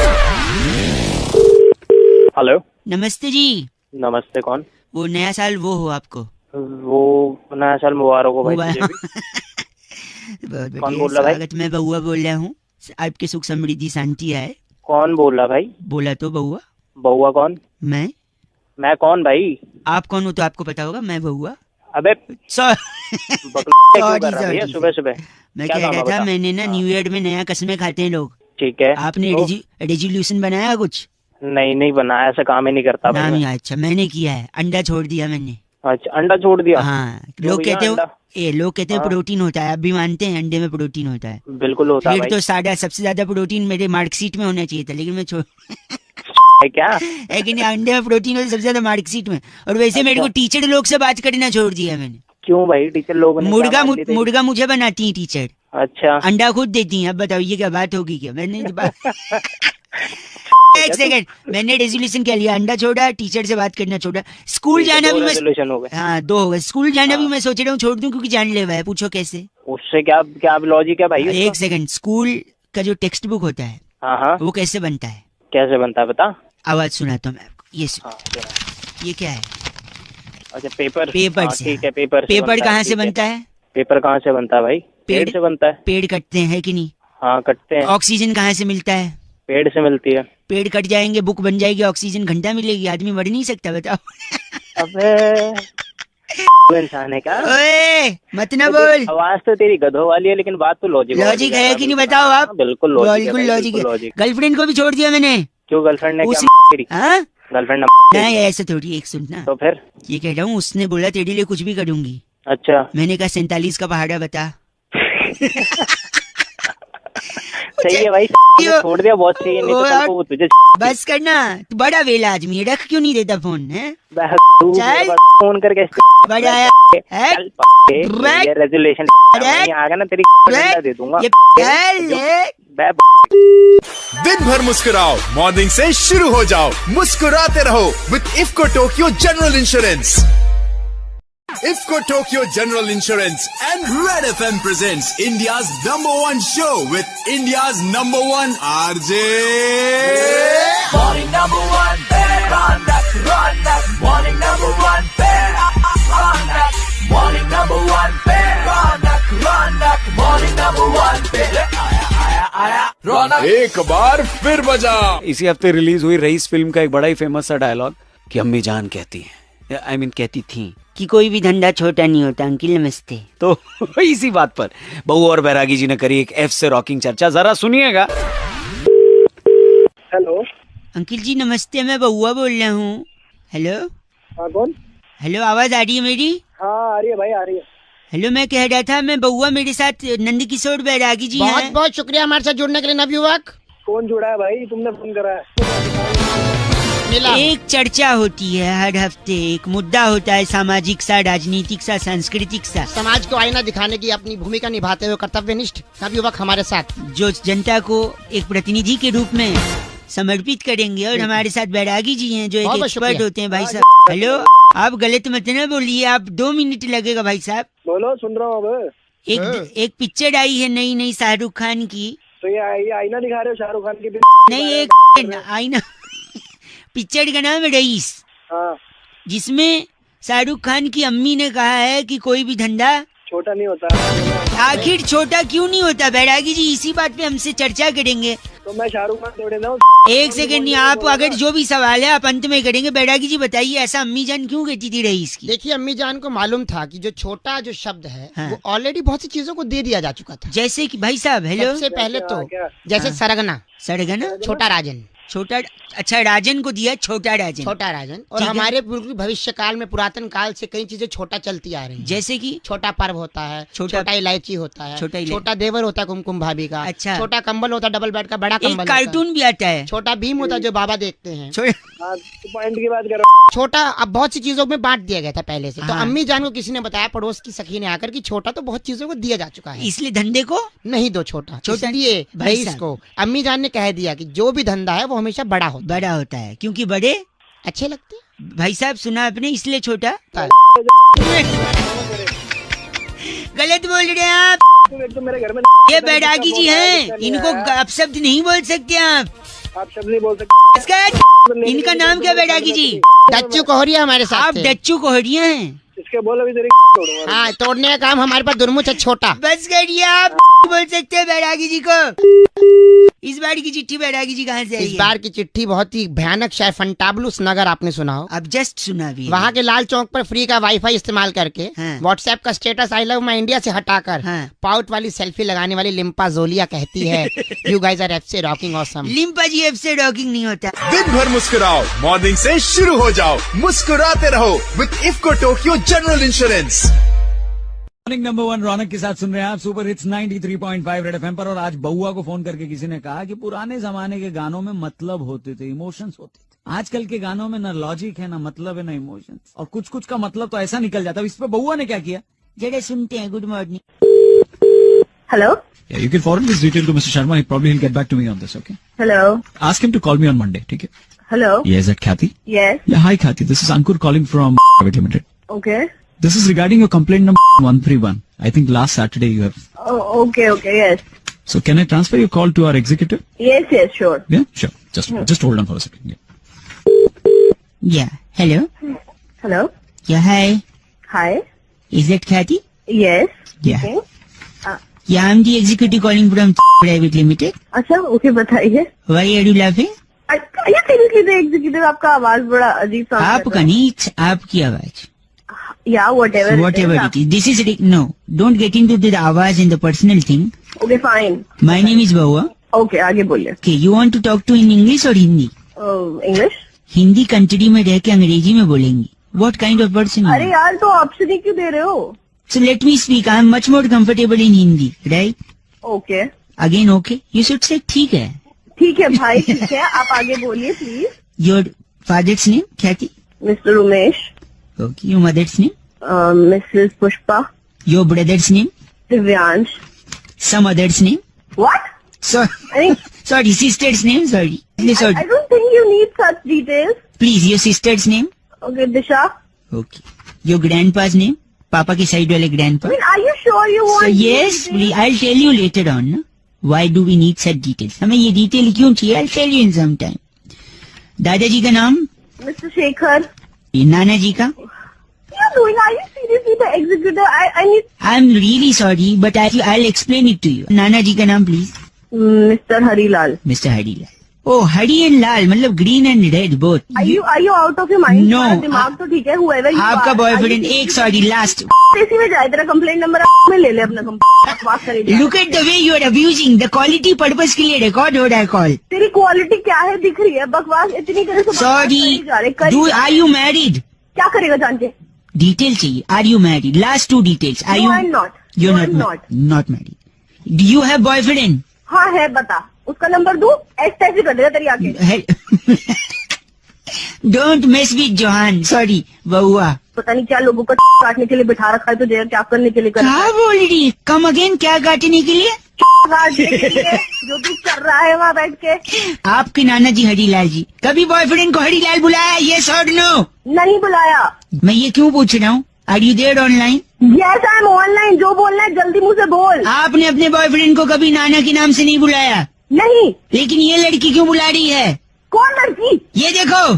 हेलो, नमस्ते जी। नमस्ते। कौन? वो नया साल वो हो आपको? वो नया साल मुबारक हो भाई तुझे भी। बहुत कौन बढ़िया बोल रहा भाई? स्वागत। मैं बउआ बोल रहा हूँ, आपके सुख समृद्धि शांति आए। कौन बोल रहा भाई? बोला तो बउआ। बउआ कौन? मैं कौन भाई? आप कौन हो तो आपको पता होगा। मैं बउआ। अबे सॉरी सुबह सुबह मैं कह रहा था, मैंने ना न्यू ईयर में नया कसमें खाते हैं लोग। ठीक है। आपने रेजोल्यूशन बनाया कुछ? नहीं बनाया, ऐसा काम ही नहीं करता भाई। नहीं, अच्छा मैंने किया है, अंडा छोड़ दिया मैंने। अच्छा, अंडा छोड़ दिया? हाँ, लोग कहते हैं प्रोटीन होता है। आप भी मानते हैं अंडे में प्रोटीन होता है? बिल्कुल होता है फिर तो सबसे ज्यादा प्रोटीन मेरे मार्कशीट में होना चाहिए था, लेकिन मैं छोड़ क्या है कि नहीं, अंडे में प्रोटीन होता है सबसे ज्यादा मार्कशीट में। और वैसे मेरे को टीचर लोग से बात करना छोड़ दिया मैंने। क्यों भाई? टीचर लोग मुर्गा मुझे बनाती है टीचर। अच्छा, अंडा खुद देती है। अब बताओ ये क्या बात होगी क्या? मैंने एक सेकंड, मैंने रेजोल्यूशन क्या लिया? अंडा छोड़ा, टीचर से बात करना छोड़ा, स्कूल जाना भी मैं, हाँ 2 हो गए। स्कूल जाना भी मैं सोच रहा हूँ छोड़ दूं, क्योंकि जानलेवा है। पूछो कैसे? उससे क्या लॉजिक है भाई? एक सेकंड, स्कूल का जो टेक्स्ट बुक होता है, हाँ, वो कैसे बनता है? कैसे बनता है बता। आवाज सुनाता हूँ मैं आपको, ये ये क्या है? अच्छा, पेपर से। ठीक है, पेपर कहाँ से बनता है? पेपर कहाँ से बनता है भाई? पेड़ से बनता है। पेड़ कटते हैं कि नहीं? हाँ कटते हैं। ऑक्सीजन कहाँ से मिलता है? पेड़ से मिलती है। पेड़ कट जाएंगे, बुक बन जाएगी, ऑक्सीजन घंटा मिलेगी, आदमी मर नहीं सकता। बताओ। अबे इंसान है क्या? ओए मत ना बोल। आवाज तो तेरी गधों वाली है, लेकिन बात तो लॉजिक है कि नहीं? बताओ आप। बिल्कुल लॉजिक है। गर्लफ्रेंड को भी छोड़ दिया मैंने। क्यों? गर्लफ्रेंड ने गर्लफ्रेंड नहीं, ऐसा थोड़ी। एक सुनना तो फिर, ये कह रहा हूँ, उसने बोला तेरे लिए कुछ भी करूंगी। अच्छा, मैंने कहा 47 का पहाड़ा बता। सही है भाई, छोड़ दिया, बहुत सही है। नहीं तो तुझे बस करना, तू बड़ा वेला आदमी है, रख क्यों नहीं देता फोन है? चल फोन करके बड़ा रेजोल्यूशन आ गया ना तेरी, दे दूंगा। दिन भर मुस्कुराओ, मॉर्निंग से शुरू हो जाओ, मुस्कुराते रहो with IFFCO Tokio general insurance. IFFCO Tokio general insurance and Red FM presents India's #1 show with India's #1 RJ Morning number 1, bear on that. Morning number 1, bear on that. Morning number 1, bear on that. Morning number 1, bear आया रौनक। एक बार फिर बजाओ। इसी हफ्ते रिलीज हुई रईस फिल्म का एक बड़ा ही फेमस सा डायलॉग कि अम्मी जान कहती है, कहती थी कि कोई भी धंधा छोटा नहीं होता। अंकिल नमस्ते। तो इसी बात पर बहू और बैरागी जी ने करी एक F से रॉकिंग चर्चा, जरा सुनिएगा। हेलो अंकिल जी नमस्ते, मैं बउआ बोल रहा हूँ। हेलो। हाँ कौन? हेलो, आवाज आ रही है मेरी? हाँ आ रही है भाई, आ रही है। हेलो, मैं कह रहा था, मैं बउआ, मेरे साथ नंद किशोर बैरागी जी हैं। बहुत बहुत शुक्रिया हमारे साथ जुड़ने के लिए नवयुवक। कौन जुड़ा है भाई? तुमने फोन करा है। एक चर्चा होती है हर हफ्ते, एक मुद्दा होता है, सामाजिक सा, राजनीतिक सा, सांस्कृतिक सा। समाज को आईना दिखाने की अपनी भूमिका निभाते हुए कर्तव्यनिष्ठ नवयुवक हमारे साथ, जो जनता को एक प्रतिनिधि के रूप में समर्पित करेंगे। और हमारे साथ बैरागी जी हैं, जो एक एक्सपर्ट होते हैं। भाई साहब हेलो, आप गलत मत ना बोलिए, आप 2 मिनट लगेगा भाई साहब। बोलो, सुन रहा हूँ। एक पिक्चर आई है नई शाहरुख खान की। तो ये आईना दिखा रहे हो शाहरुख खान की? नहीं, एक आईना पिक्चर का नाम है रईस। हाँ। जिसमें शाहरुख खान की अम्मी ने कहा है कि कोई भी धंधा छोटा नहीं होता। आखिर छोटा क्यों नहीं होता बैरागी जी? इसी बात पे हमसे चर्चा करेंगे। तो मैं शाहरुख खान थोड़े ना। एक सेकंड नहीं, आप अगर जो भी सवाल है आप अंत में करेंगे। बैरागी जी बताइए, ऐसा अम्मी जान क्यों कहती थी रईस की? देखिए, अम्मी जान को मालूम था कि जो छोटा जो शब्द है वो ऑलरेडी बहुत सी चीजों को दे दिया जा चुका था। जैसे कि भाई साहब हेलो, सबसे पहले तो जैसे सरगना, छोटा राजन, अच्छा राजन को दिया छोटा राजन। और हमारे भविष्य काल में पुरातन काल से कई चीजें छोटा चलती आ रही हैं। जैसे कि छोटा पर्व होता है, छोटा इलायची होता है, छोटा देवर होता है कुमकुम भाभी का, अच्छा छोटा कंबल होता है डबल बेड का, बड़ा कंबल, कार्टून भी आता है, छोटा भीम होता है जो बाबा देखते हैं। पॉइंट की बात कर रहा हूँ। छोटा अब बहुत सी चीजों में बांट दिया गया था पहले से। तो अम्मी जान को किसी ने बताया, पड़ोस की सखी ने आकर, कि छोटा तो बहुत चीजों को दिया जा चुका है, इसलिए धंधे को नहीं दो छोटा। इसलिए भाई इसको अम्मी जान ने कह दिया कि जो भी धंधा है वो हमेशा बड़ा होता है क्योंकि बड़े अच्छे लगते हैं। भाई साहब सुना आपने, इसलिए छोटा। गलत बोल रहे हैं आप। तो मेरे घर में ये बैरागी जी हैं, इनको अपशब्द नहीं बोल सकते आप शब्द नहीं बोल सकते। इनका नाम क्या बैरागी जी? डच्चू कोहरिया हमारे साथ। आप डच्चू कोहरिया हैं? इसके बोलो भी तेरी तोड़ूंगा। हाँ, तोड़ने का काम हमारे पास दुर्मुछ है छोटा। बस करिए, आप बोल सकते हैं बैरागी जी को। इस बार की चिट्ठी बैरागी जी कहाँ से आई है? इस बार की चिट्ठी बहुत ही भयानक शहर फंटाबुलस नगर, आपने सुना हो? अब जस्ट सुना भी। वहाँ के लाल चौक पर फ्री का वाईफाई इस्तेमाल करके व्हाट्सएप का status I love my India से हटाकर पाउट वाली सेल्फी लगाने वाली लिम्पा जोलिया कहती है you guys are FC rocking awesome. लिम्पा जी एफसी रॉकिंग नहीं होता। दिन भर मुस्कुराओ, मॉर्निंग से शुरू हो जाओ, मुस्कुराते रहो with IFFCO Tokio general insurance. Morning number 1 रौनक के साथ सुन रहे हैं आप सुपर हिट्स 93.5 रेड एफएम पर। और आज बउआ को फोन करके किसी ने कहा कि पुराने जमाने के गानों में मतलब होते थे, इमोशंस होते थे। आजकल के गानों में ना लॉजिक है, ना मतलब है, ना इमोशंस, और कुछ का मतलब तो ऐसा निकल जाता है। इस पे बउआ ने क्या किया, जरा सुनते हैं। Good morning. Hello. Yeah, you can forward this detail to Mr. Sharma. He'll get back to me on this, okay? Hello. Ask him to call me on Monday, ठीक है? Hello. Yeah, is that Kathy? Yes. Yeah, hi Kathy. This is Ankur calling from Private Limited. Okay. This is regarding your complaint number 131. I think last Saturday you have. Oh, okay, yes. So can I transfer your call to our executive? Yes, sure. Yeah, sure. Just hold on for a second. Yeah. Hello. Hello. Yeah, hi. Hi. Is that Kathy? Yes. Yeah. Okay. Yeah, I'm the executive calling from Private Limited. अच्छा, ओके, बताइए। Why are you laughing? ये seriously the executive, आपका आवाज बड़ा अजीब सा। आपका नहीं, आपकी आवाज। Yeah, whatever it is. This is no. Don't get into the आवाज in the personal thing. Okay, fine. My name is Bauwa. Okay, आगे बोलिए। Okay, you want to talk to in English or Hindi? English. Hindi country में रह के अंग्रेजी में बोलेंगी। What kind of person? अरे यार, तो ऑप्शन ही क्यों दे रहे हो? So let me speak. I am much more comfortable in Hindi, right? Okay. Again, okay. You should say ठीक है। ठीक है भाई, ठीक है। आप आगे बोलिए please. Your father's name, Kathy? Mr. Umesh. Okay. Your mother's name? Mrs. Pushpa. Your brother's name? Divyansh. Some other's name? What? Sorry, sister's name. Sorry. I don't think you need such details. Please, your sister's name? Okay, Disha. Okay. Your grandpa's name? पापा की साइड वाले grandpa. Are you sure you want? So yes, I'll tell you later on. No? Why do we need such details? हमें ये डिटेल क्यों चाहिए? I'll tell you in some time. दादाजी का नाम? Mr. Shekhar. नाना जी का? You're doing? Are you seriously the executive? I need. I'm really sorry, but I'll explain it to you. नाना जी का नाम please. Mr. Harilal. Mr. Harilal. Oh, Hari and Lal, मतलब green and red both. Are you out of your mind? No. दिमाग तो ठीक है, whoever you are. आपका बॉयफ्रेंड एक sorry last. इसी में जाए, तेरा कंप्लेंट नंबर में ले ले अपना बात करेंगे। Look at the way you are abusing. The quality purpose के लिए रिकॉर्ड हो रहा है कॉल। तेरी क्वालिटी क्या है दिख रही है, बकवास इतनी करे तो। Sorry. Are you married? क्या करेगा जान के? डिटेल चाहिए। Are you married? Last two details. Are you? I'm not. You're not married. Do you have boyfriend? हाँ है, बता। उसका नंबर दूं? ऐसे कर देगा तेरी आंखें। Don't mess with Johan. Sorry, बउआ। पता नहीं क्या लोगों को काटने के लिए बिठा रखा है तुझे, क्या करने के लिए कर। क्या बोल रही है? Come again, क्या काटने के लिए? काटने के लिए जो तू कर रहा है वहाँ बैठ के। आपके नाना जी हरीलाल जी कभी बॉयफ्रेंड को हरीलाल बुलाया? Yes or no? नहीं बुलाया। मैं ये क्यों पूछ रहा हूँ? Are you there online? Yes I am online, जो बोलना है जल्दी मुझसे बोल। आपने अपने बॉयफ्रेंड को कभी नाना के नाम से नहीं बुलाया? नहीं। लेकिन ये लड़की क्यों बुला रही है? कौन लड़की? ये देखो।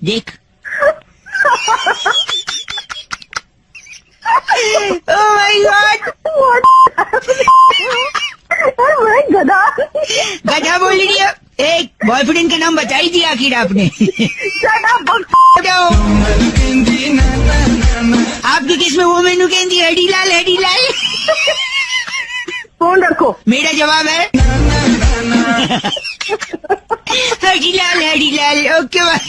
देख। ओह माय गॉड, मैं गधा गधा बोल रही है। एक बॉयफ्रेंड का नाम बता ही दिया आखिर आपने। आपके किस में वो मेनू कहती है हडीलाल हडीलाल। फोन रखो। मेरा जवाब है हडीलाल हडीलाल। Okay bye.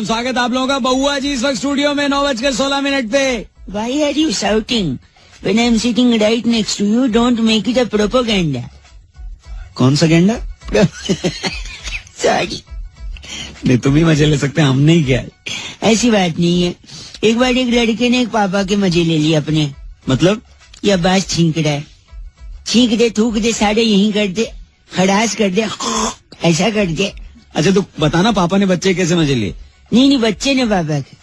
स्वागत आप लोगों का बउआ जी इस वक्त स्टूडियो में 9:16 पे। Why are you shouting when I am sitting right next to you? Don't make it a propaganda. कौन सा गेंडा? सॉरी। नहीं, तुम ही मजे ले सकते हैं, हम नहीं क्या। ऐसी बात नहीं है। एक बार एक लड़के ने एक पापा के मजे ले लिए अपने। मतलब? यह बात छींक रहा है, छींक दे, थूक दे, सारे यही कर दे, खड़ास कर दे, ऐसा कर दे। अच्छा तो बताना पापा ने बच्चे कैसे मजे लिए? नहीं, बच्चे ने पापा के।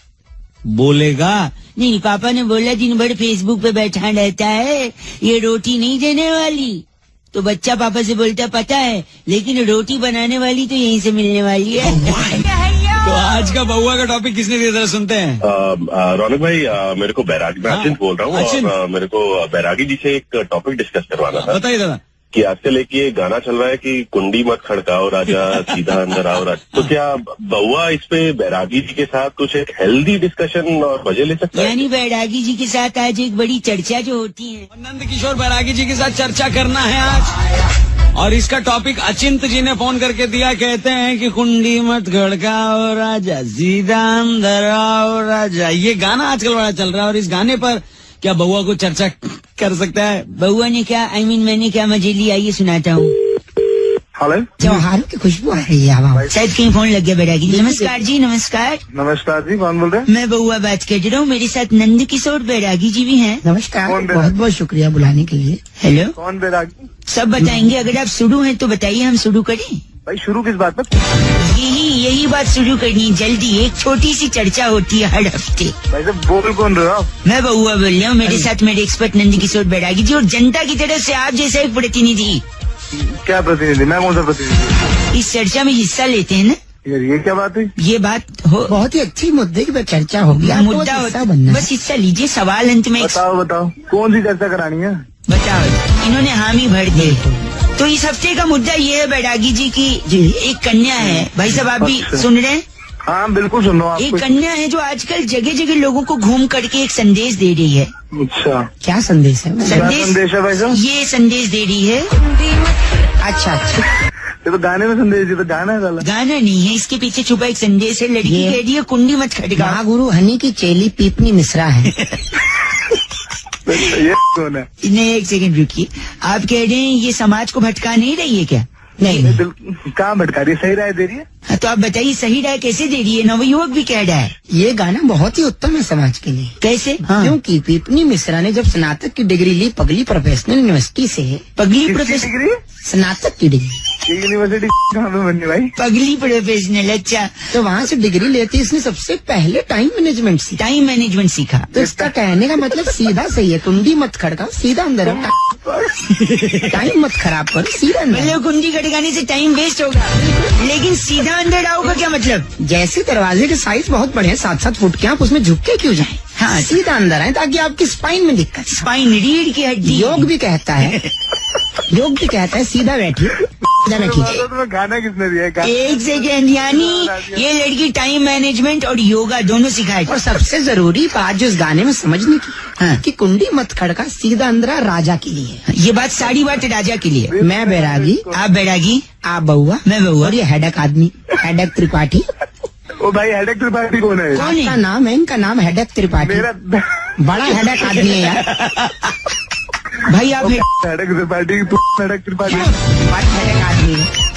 बोलेगा? नहीं, पापा ने बोला दिन भर फेसबुक पे बैठा रहता है, ये रोटी नहीं देने वाली। तो बच्चा पापा से बोलता पता है, लेकिन रोटी बनाने वाली तो यहीं से मिलने वाली है। तो आज का बउआ का टॉपिक किसने दिया, जरा सुनते हैं। रौनक भाई, मेरे को बैरागी, मैं अचिंत बोल रहा हूँ और मेरे को बैरागी जी से एक टॉपिक डिस्कस करवाना था। बताइए दादा। कि आजकल एक ये गाना चल रहा है कि कुंडी मत खड़काओ राजा, सीधा अंदर आओ राजा। तो क्या बउआ इस पे बैरागी जी के साथ कुछ एक हेल्दी डिस्कशन और मजे ले सकता है? यानी बैरागी जी के साथ आज एक बड़ी चर्चा जो होती है। नंद किशोर बैरागी जी के साथ चर्चा करना है आज, और इसका टॉपिक अचिंत जी ने फोन करके दिया। कहते हैं कि कुंडी मत खड़काओ राजा, सीधा अंदर आओ राजा। ये गाना आजकल बड़ा चल रहा है और इस गाने पर क्या बउआ को चर्चा कर सकता है? बउआ ने क्या, मैंने क्या मजे लिया, ये सुनाता हूँ। हेलो, त्योहारों की खुशबू आ रही है। शायद कहीं फोन लग गया बैरागी जी। नमस्कार जी, नमस्कार। नमस्कार जी, कौन बोल रहे हैं? मैं बउआ बात कर रहा हूँ, मेरे साथ नंद किशोर बैरागी जी भी हैं। नमस्कार, बहुत बहुत शुक्रिया बुलाने के लिए। हेलो, कौन बैरागी? सब बताएंगे। अगर आप शुरू हैं तो बताइए, हम शुरू करें। भाई शुरू किस बात पर? यही बात शुरू करनी जल्दी। एक छोटी सी चर्चा होती है हर हफ्ते। भाई साहब बोल कौन रहे हो आप? मैं बउआ बोल रहा हूँ, मेरे साथ मेरे एक्सपर्ट नंद किशोर बैरागी जी और जनता की तरफ से आप जैसा एक प्रतिनिधि। क्या प्रतिनिधि? मैं कौन सा प्रतिनिधि? इस चर्चा में हिस्सा लेते हैं ना यार, ये क्या बात है? ये बात हो, बहुत ही अच्छी मुद्दे की चर्चा होगी। मुद्दा होता बनना, बस हिस्सा लीजिए। सवाल अंत में। बताओ कौन सी चर्चा करानी है? बताओ। इन्होंने हामी भर दी। तो इस हफ्ते का मुद्दा ये है बैरागी जी की एक कन्या है। भाई साहब आप भी सुन रहे हैं? हाँ बिल्कुल सुन रहा हूँ। एक कन्या है जो आजकल जगह जगह लोगों को घूम करके एक संदेश दे रही है। अच्छा, क्या संदेश है? संदेश है भाई साहब? ये संदेश दे रही है। अच्छा, ये तो गाने में संदेश, ये तो गाना है साला। गाना नहीं है, इसके पीछे छुपा एक संदेश है। लड़की कह रही है कुंडी मत खड़काओ। महागुरु हनी की चेली पीपनी मिश्रा है। ये कौन है? नहीं, एक सेकंड रुकिए। आप कह रहे हैं ये समाज को भटका नहीं रही है क्या? नहीं, कहाँ भटका रही है? सही राय दे रही है। हाँ, तो आप बताइए सही राय कैसे दे रही है? नवयुवक भी कह रहा है ये गाना बहुत ही उत्तम है समाज के लिए। कैसे? हाँ। क्योंकि पीपनी मिश्रा ने जब स्नातक की डिग्री ली पगली प्रोफेशनल यूनिवर्सिटी से। पगली प्रोफेशनल डिग्री? स्नातक की डिग्री। यूनिवर्सिटी कहाँ पे बननी भाई? पगली प्रोफेशनल। अच्छा, तो वहाँ से डिग्री लेते इसने सबसे पहले टाइम मैनेजमेंट सीखा। तो इसका कहने का मतलब सीधा सही है, कुंडी मत खड़काओ, सीधा अंदर आओ। टाइम मत खराब करो, सीधा अंदर। मतलब कुंडी खड़काने से टाइम वेस्ट होगा, लेकिन सीधा अंदर आओ का क्या मतलब? जैसे दरवाजे के साइज बहुत बड़े हैं, 7-7 फुट के, आप उसमें झुक के क्यों जाएं? हाँ, सीधा अंदर आए ताकि आपकी स्पाइन में दिक्कत। स्पाइन, रीढ़ की हड्डी। योग भी कहता है सीधा बैठिए। गाना किसने दिया है? एक सेकेंड, यानी ये लड़की टाइम मैनेजमेंट और योगा दोनों सिखाए। और सबसे जरूरी बात जो इस गाने में समझने की, हाँ, कि कुंडी मत खड़का, सीधा अंदर राजा के लिए। ये बात सारी बात राजा के लिए। मैं बैरागी, आप बैरागी, आप बउआ, मैं बउआ, और ये हेडक आदमी हेडक त्रिपाठी। ओ भाई, हेडक त्रिपाठी कौन है? कौन है? नाम है, इनका नाम हेडक त्रिपाठी। बड़ा हेडक आदमी है यार। भाई आप हेडक त्रिपाठी, तू हेडक त्रिपाठी हेडक आदमी है।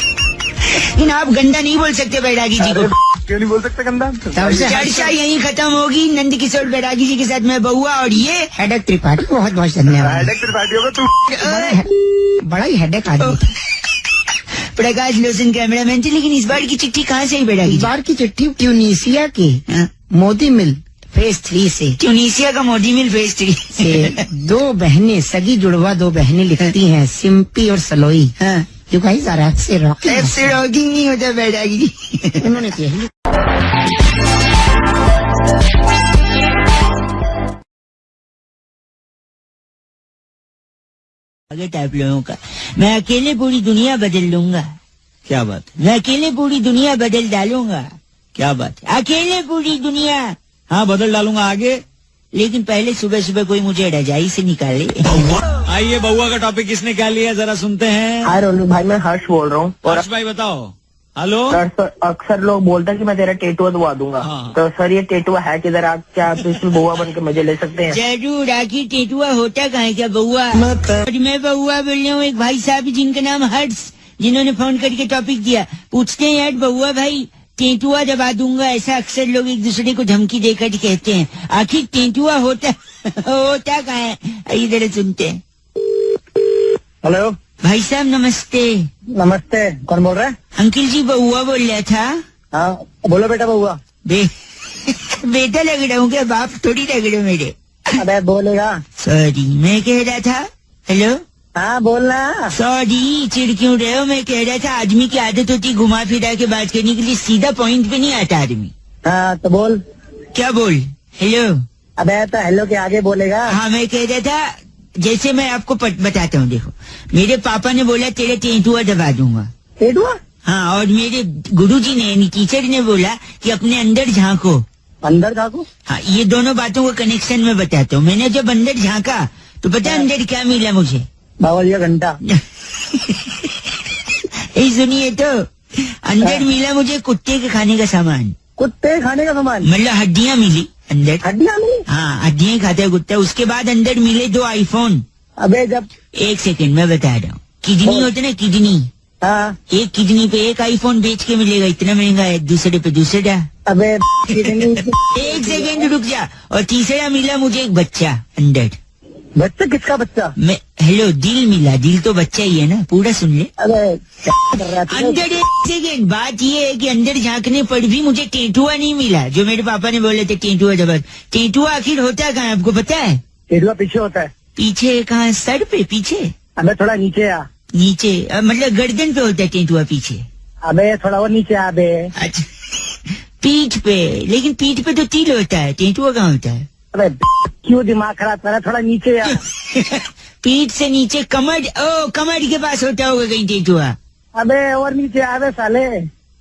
लेकिन आप गंदा नहीं बोल सकते बैरागी जी को। क्यों नहीं बोल सकते गंदा? चर्चा यहीं खत्म होगी। नंद किशोर बैरागी जी के साथ मैं बउआ और ये हेडक त्रिपाठी। बहुत बहुत धन्यवाद। हेडक त्रिपाठी होगा तू। बड़ा ही हेडक आदमी। प्रकाश लोचन कैमरामैन थे। लेकिन इस बार की चिट्ठी कहाँ से आई बैरागी? इस बार की चिट्ठी ट्यूनीशिया की मोदी मिल फेज 3 से। ट्यूनीशिया का मोदी मिल फेज 3 से 2 बहनें, सगी जुड़वा 2 बहनें लिखती हैं, सिम्पी और सलोई। यू गाइस आर ऐसे रॉकिंग नहीं होता बैरागी जी। उन्होंने किया। टाइप लोगों का, मैं अकेले पूरी दुनिया बदल लूंगा। क्या बात है? मैं अकेले पूरी दुनिया बदल डालूंगा। क्या बात है? अकेले पूरी दुनिया, हाँ बदल डालूंगा आगे, लेकिन पहले सुबह सुबह कोई मुझे रजाई से निकाले। आइए बउआ का टॉपिक किसने क्या लिया जरा सुनते हैं। हाय रोनू भाई, मैं हर्ष बोल रहा हूँ। हर्ष भाई बताओ। हेलो सर, अक्सर लोग बोलते हैं कि मैं तेरा टेटुआ दबा दूंगा। तो सर ये टेटुआ है किधर? आप क्या आप इसमें बउआ बन के मजे ले सकते हैं? जरूर। आखिर टेटुआ होता कहाँ है क्या बउआ? मैं बउआ बोल रहा हूँ। एक भाई साहब जिनका नाम हर्ष, जिन्होंने फोन करके टॉपिक दिया, पूछते हैं यार बउआ भाई टेटुआ दबा दूंगा, ऐसा अक्सर लोग एक दूसरे को धमकी देकर कहते हैं। आखिर टेटुआ होता कहाँ है? इधर सुनते हैं। हेलो भाई साहब नमस्ते। नमस्ते, कौन बोल रहा है? अंकिल जी बउआ बोल रहा था। हाँ बोलो बेटा बउआ। बेटा लग रहा हूँ क्या? बाप थोड़ी लग रहे हो मेरे। अबे बोलेगा। सॉरी, मैं कह रहा था। हेलो हाँ बोलना। सॉरी, चिढ़ क्यों रहे हो? मैं कह रहा था आदमी की आदत होती घुमा फिरा के बात करने के लिए, सीधा पॉइंट पे नहीं आता आदमी। हाँ तो बोल। क्या बोल? हेलो। अबे तो हेलो के आगे बोलेगा। हाँ मैं कह रहा था, जैसे मैं आपको बताता हूँ, देखो मेरे पापा ने बोला तेरे टेटुआ दबा दूंगा। टेटुआ? हाँ, और मेरे गुरुजी ने यानी टीचर ने बोला कि अपने अंदर झांको। अंदर झांको? हाँ, ये दोनों बातों को कनेक्शन में बताता हूँ। मैंने जब अंदर झांका तो पता अंदर क्या मिला मुझे? बावलिया घंटा। सुनिए तो, अंदर मिला मुझे कुत्ते के खाने का सामान। कुत्ते खाने का सामान? मतलब हड्डियाँ मिली अंदर। हड्डियाँ मिली? हाँ, हड्डियाँ खाता है कुत्ता। उसके बाद अंदर मिले 2 आईफोन। अबे जब 1 सेकंड मैं बता रहा हूँ। किडनी होते ना, किडनी। हाँ। एक किडनी पे 1 आईफोन बेच के मिलेगा, इतना महंगा है। दूसरे पे दूसरा। अबे 1 सेकंड रुक जा। और तीसरा मिला मुझे एक बच्चा अंदर। बच्चा? किसका बच्चा? मैं हेलो, दिल मिला। दिल तो बच्चा ही है ना, पूरा सुन ले। अंदर 1 सेकंड, बात ये है कि अंदर झांकने पर भी मुझे टेटुआ नहीं मिला, जो मेरे पापा ने बोले थे टेटुआ दबा। टेटुआ आखिर होता है कहाँ, आपको पता है? टेटुआ पीछे होता है। पीछे कहाँ? सर पे? पीछे? अबे थोड़ा नीचे आ। नीचे मतलब गर्दन पे होता है टेटुआ पीछे? अबे थोड़ा और नीचे आ बे। अच्छा, पीठ पे? लेकिन पीठ पे तो तिल होता है, टेटुआ कहाँ होता है? अबे क्यों दिमाग खराब कर रहा है? थोड़ा नीचे आ। पीठ से नीचे कमर, कमर के पास होता होगा कहीं टेटुआ। अबे और नीचे आवे साले।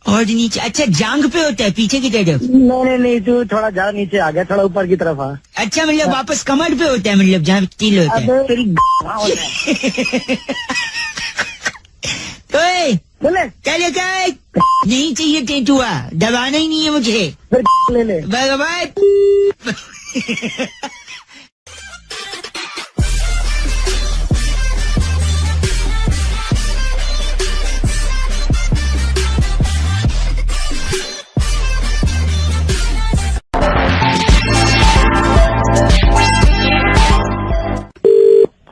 और नीचे? अच्छा, जांग पे होता है पीछे की तरफ? नहीं, तू थोड़ा ज्यादा नीचे आ गया, थोड़ा ऊपर की तरफ आ। अच्छा, मतलब वापस कमर पे होता है, मतलब जहाँ तिल होता है। अबे तेरी बोले क्या लेकर आए? नहीं चाहिए टेटुआ, दबाना ही नहीं है मुझे। ले ले भगवान।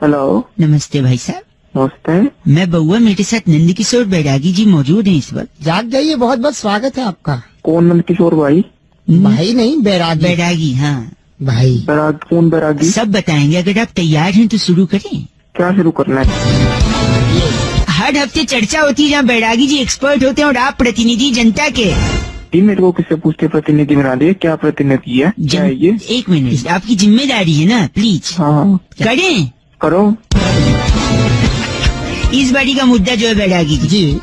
हेलो नमस्ते भाई साहब। नमस्ते। मैं बउआ, मेरे साथ नंद किशोर बैरागी जी मौजूद हैं इस वक्त। जाग जाइए, बहुत बहुत स्वागत है आपका। कौन नंद किशोर भाई? भाई नहीं, बैरागी। बैरागी, हाँ भाई। कौन बैरागी? सब बताएंगे, अगर आप तैयार हैं तो शुरू करें। क्या शुरू करना है? हर हफ्ते चर्चा होती है जहाँ बैरागी जी एक्सपर्ट होते हैं और आप प्रतिनिधि जनता के। मेरे को किससे पूछते प्रतिनिधि बना दिए? क्या प्रतिनिधि है? क्या है ये? 1 मिनट, आपकी जिम्मेदारी है ना, प्लीज। हाँ करें। करो। इस बारी का मुद्दा जो है बैरागी जी,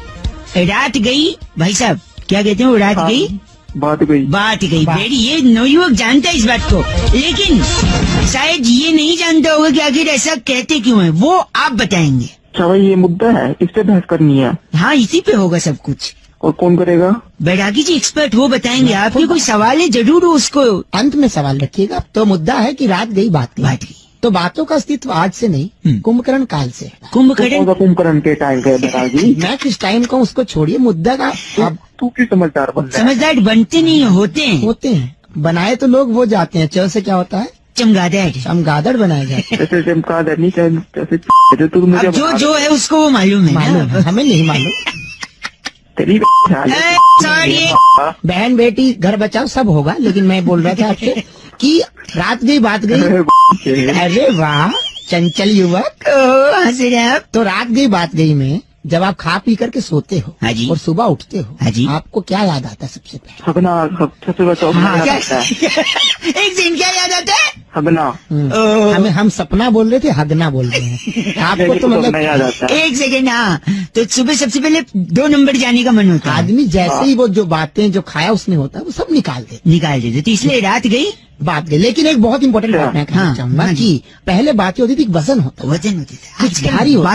रात गई भाई साहब, क्या कहते हैं वो? रात गई बात गई। बेरी, ये नवयुवक जानता है इस बात को, लेकिन शायद ये नहीं जानता होगा कि आखिर ऐसा कहते क्यों है, वो आप बताएंगे। अच्छा भाई, ये मुद्दा है, इस पे बहस करनी है? हाँ, इसी पे होगा सब कुछ। और कौन करेगा? बैरागी जी एक्सपर्ट, वो बताएंगे। आपके कोई सवाल है जरूर उसको अंत में सवाल रखिएगा। तो मुद्दा है कि रात गई बात गई। तो बातों का अस्तित्व आज से नहीं, कुंभकर्ण काल से। कुंभकर्ण के टाइम का बैरागी? मैं किस टाइम का उसको छोड़िए, मुद्दा का। अब तू क्यों समझदार बनता है? समझदार बनते नहीं, होते हैं। बनाए तो लोग वो जाते हैं। च से क्या होता है? चमगादड़ बनाया जाता है। जैसे चमगादड़ नहीं, जैसे जो है उसको वो मालूम है। हमें नहीं मालूम। तेरी सॉरी बहन बेटी घर बचाओ सब होगा, लेकिन मैं बोल रहा था आपसे कि रात गई बात गई। अरे वाह चंचल युवक, हंस रहे आप। तो रात गई बात गई में जब आप खा पी करके सोते हो और सुबह उठते हो, आपको क्या याद आता है सबसे पहले? सपना, सबसे बचाओ एक दिन क्या याद आता है? हगना। हम सपना बोल रहे थे, हगना बोल रहे हैं आपको तो मतलब याद आता है। एक सेकेंड। हाँ, तो सुबह सबसे पहले 2 नंबर जाने का मन होता है। आदमी जैसे ही वो जो बातें जो खाया उसने होता है वो सब निकाल देते। तो इसलिए रात गई बात गई। लेकिन एक बहुत इंपॉर्टेंट बात मैं कहना चाहूंगा कि पहले बातें होती थी, वजन होती था, कुछ भारी होता।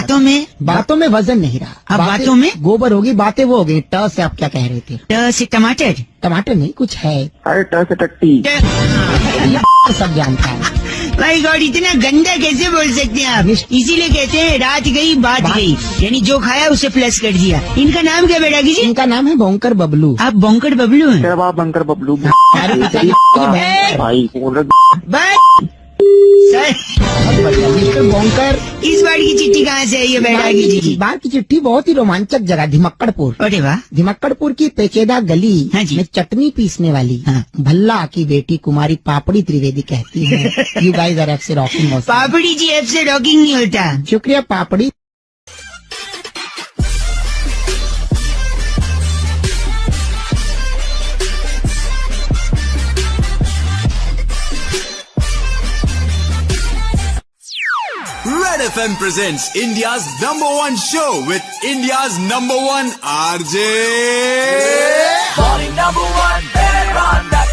बातों में वजन नहीं रहा। अब बातों में गोबर होगी, बातें वो हो गई। ट से आप क्या कह रहे थे? ट से टमाटर? टमाटर नहीं, कुछ है। अरे ट से टट्टी। सब जानता है। भाई गॉड, इतना गंदा कैसे बोल सकते हैं आप? इसीलिए कहते हैं रात गई बात गई, यानी जो खाया उसे प्लस कर दिया। इनका नाम क्या बेटा जी? इनका नाम है बोंकर बबलू। आप बोंकर बबलू हैं? क्या बात बंकर बबलू भाई मिस्टर बोंकर। इस बार की चिट्ठी कहाँ से आई है बेटा जी? इस बार की चिट्ठी बहुत ही रोमांचक जगह, धिमक्कड़पुर। अरे वाह। धिमक्कड़पुर की पेचेदा गली में चटनी पीसने वाली भल्ला की बेटी कुमारी पापड़ी त्रिवेदी कहती है, यू गाइस आर एफ से रॉकिंग। पापड़ी जी एफ से रॉकिंग नहीं होता। शुक्रिया पापड़ी। Red FM presents India's #1 show with India's #1 RJ. Morning number 1, Ronak.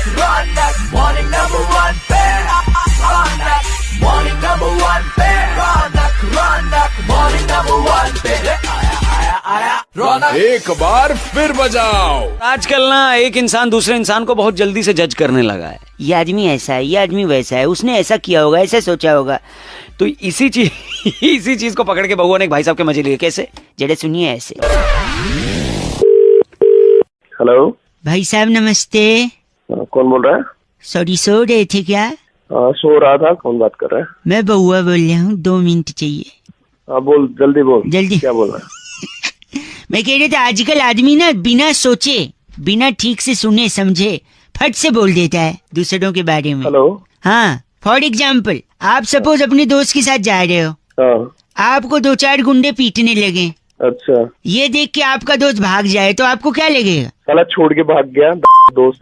Morning number 1, Ronak. Morning number 1, Ronak. Morning number 1, Ronak. एक बार फिर बजाओ। आजकल ना एक इंसान दूसरे इंसान को बहुत जल्दी से जज करने लगा है। ये आदमी ऐसा है, ये आदमी वैसा है, उसने ऐसा किया होगा, ऐसा सोचा होगा। तो इसी चीज को पकड़ के बउआ ने एक भाई साहब के मजे लिए। कैसे? जरा सुनिए ऐसे। हेलो भाई साहब नमस्ते। कौन बोल रहा है? सॉरी, सो रहे थे क्या? सो रहा था। कौन बात कर रहा है? मैं बउआ बोल रहा हूँ, 2 मिनट चाहिए। बोल, जल्दी बोल। जल्दी। क्या बोल रहा है? मैं कह रहा था आजकल आदमी ना बिना सोचे, बिना ठीक से सुने समझे फट से बोल देता है दूसरों के बारे में। हेलो। हाँ, फॉर एग्जाम्पल आप सपोज अपने दोस्त के साथ जा रहे हो, आपको 2-4 गुंडे पीटने लगे। अच्छा। ये देख के आपका दोस्त भाग जाए तो आपको क्या लगेगा? साला छोड़ के भाग गया दोस्त।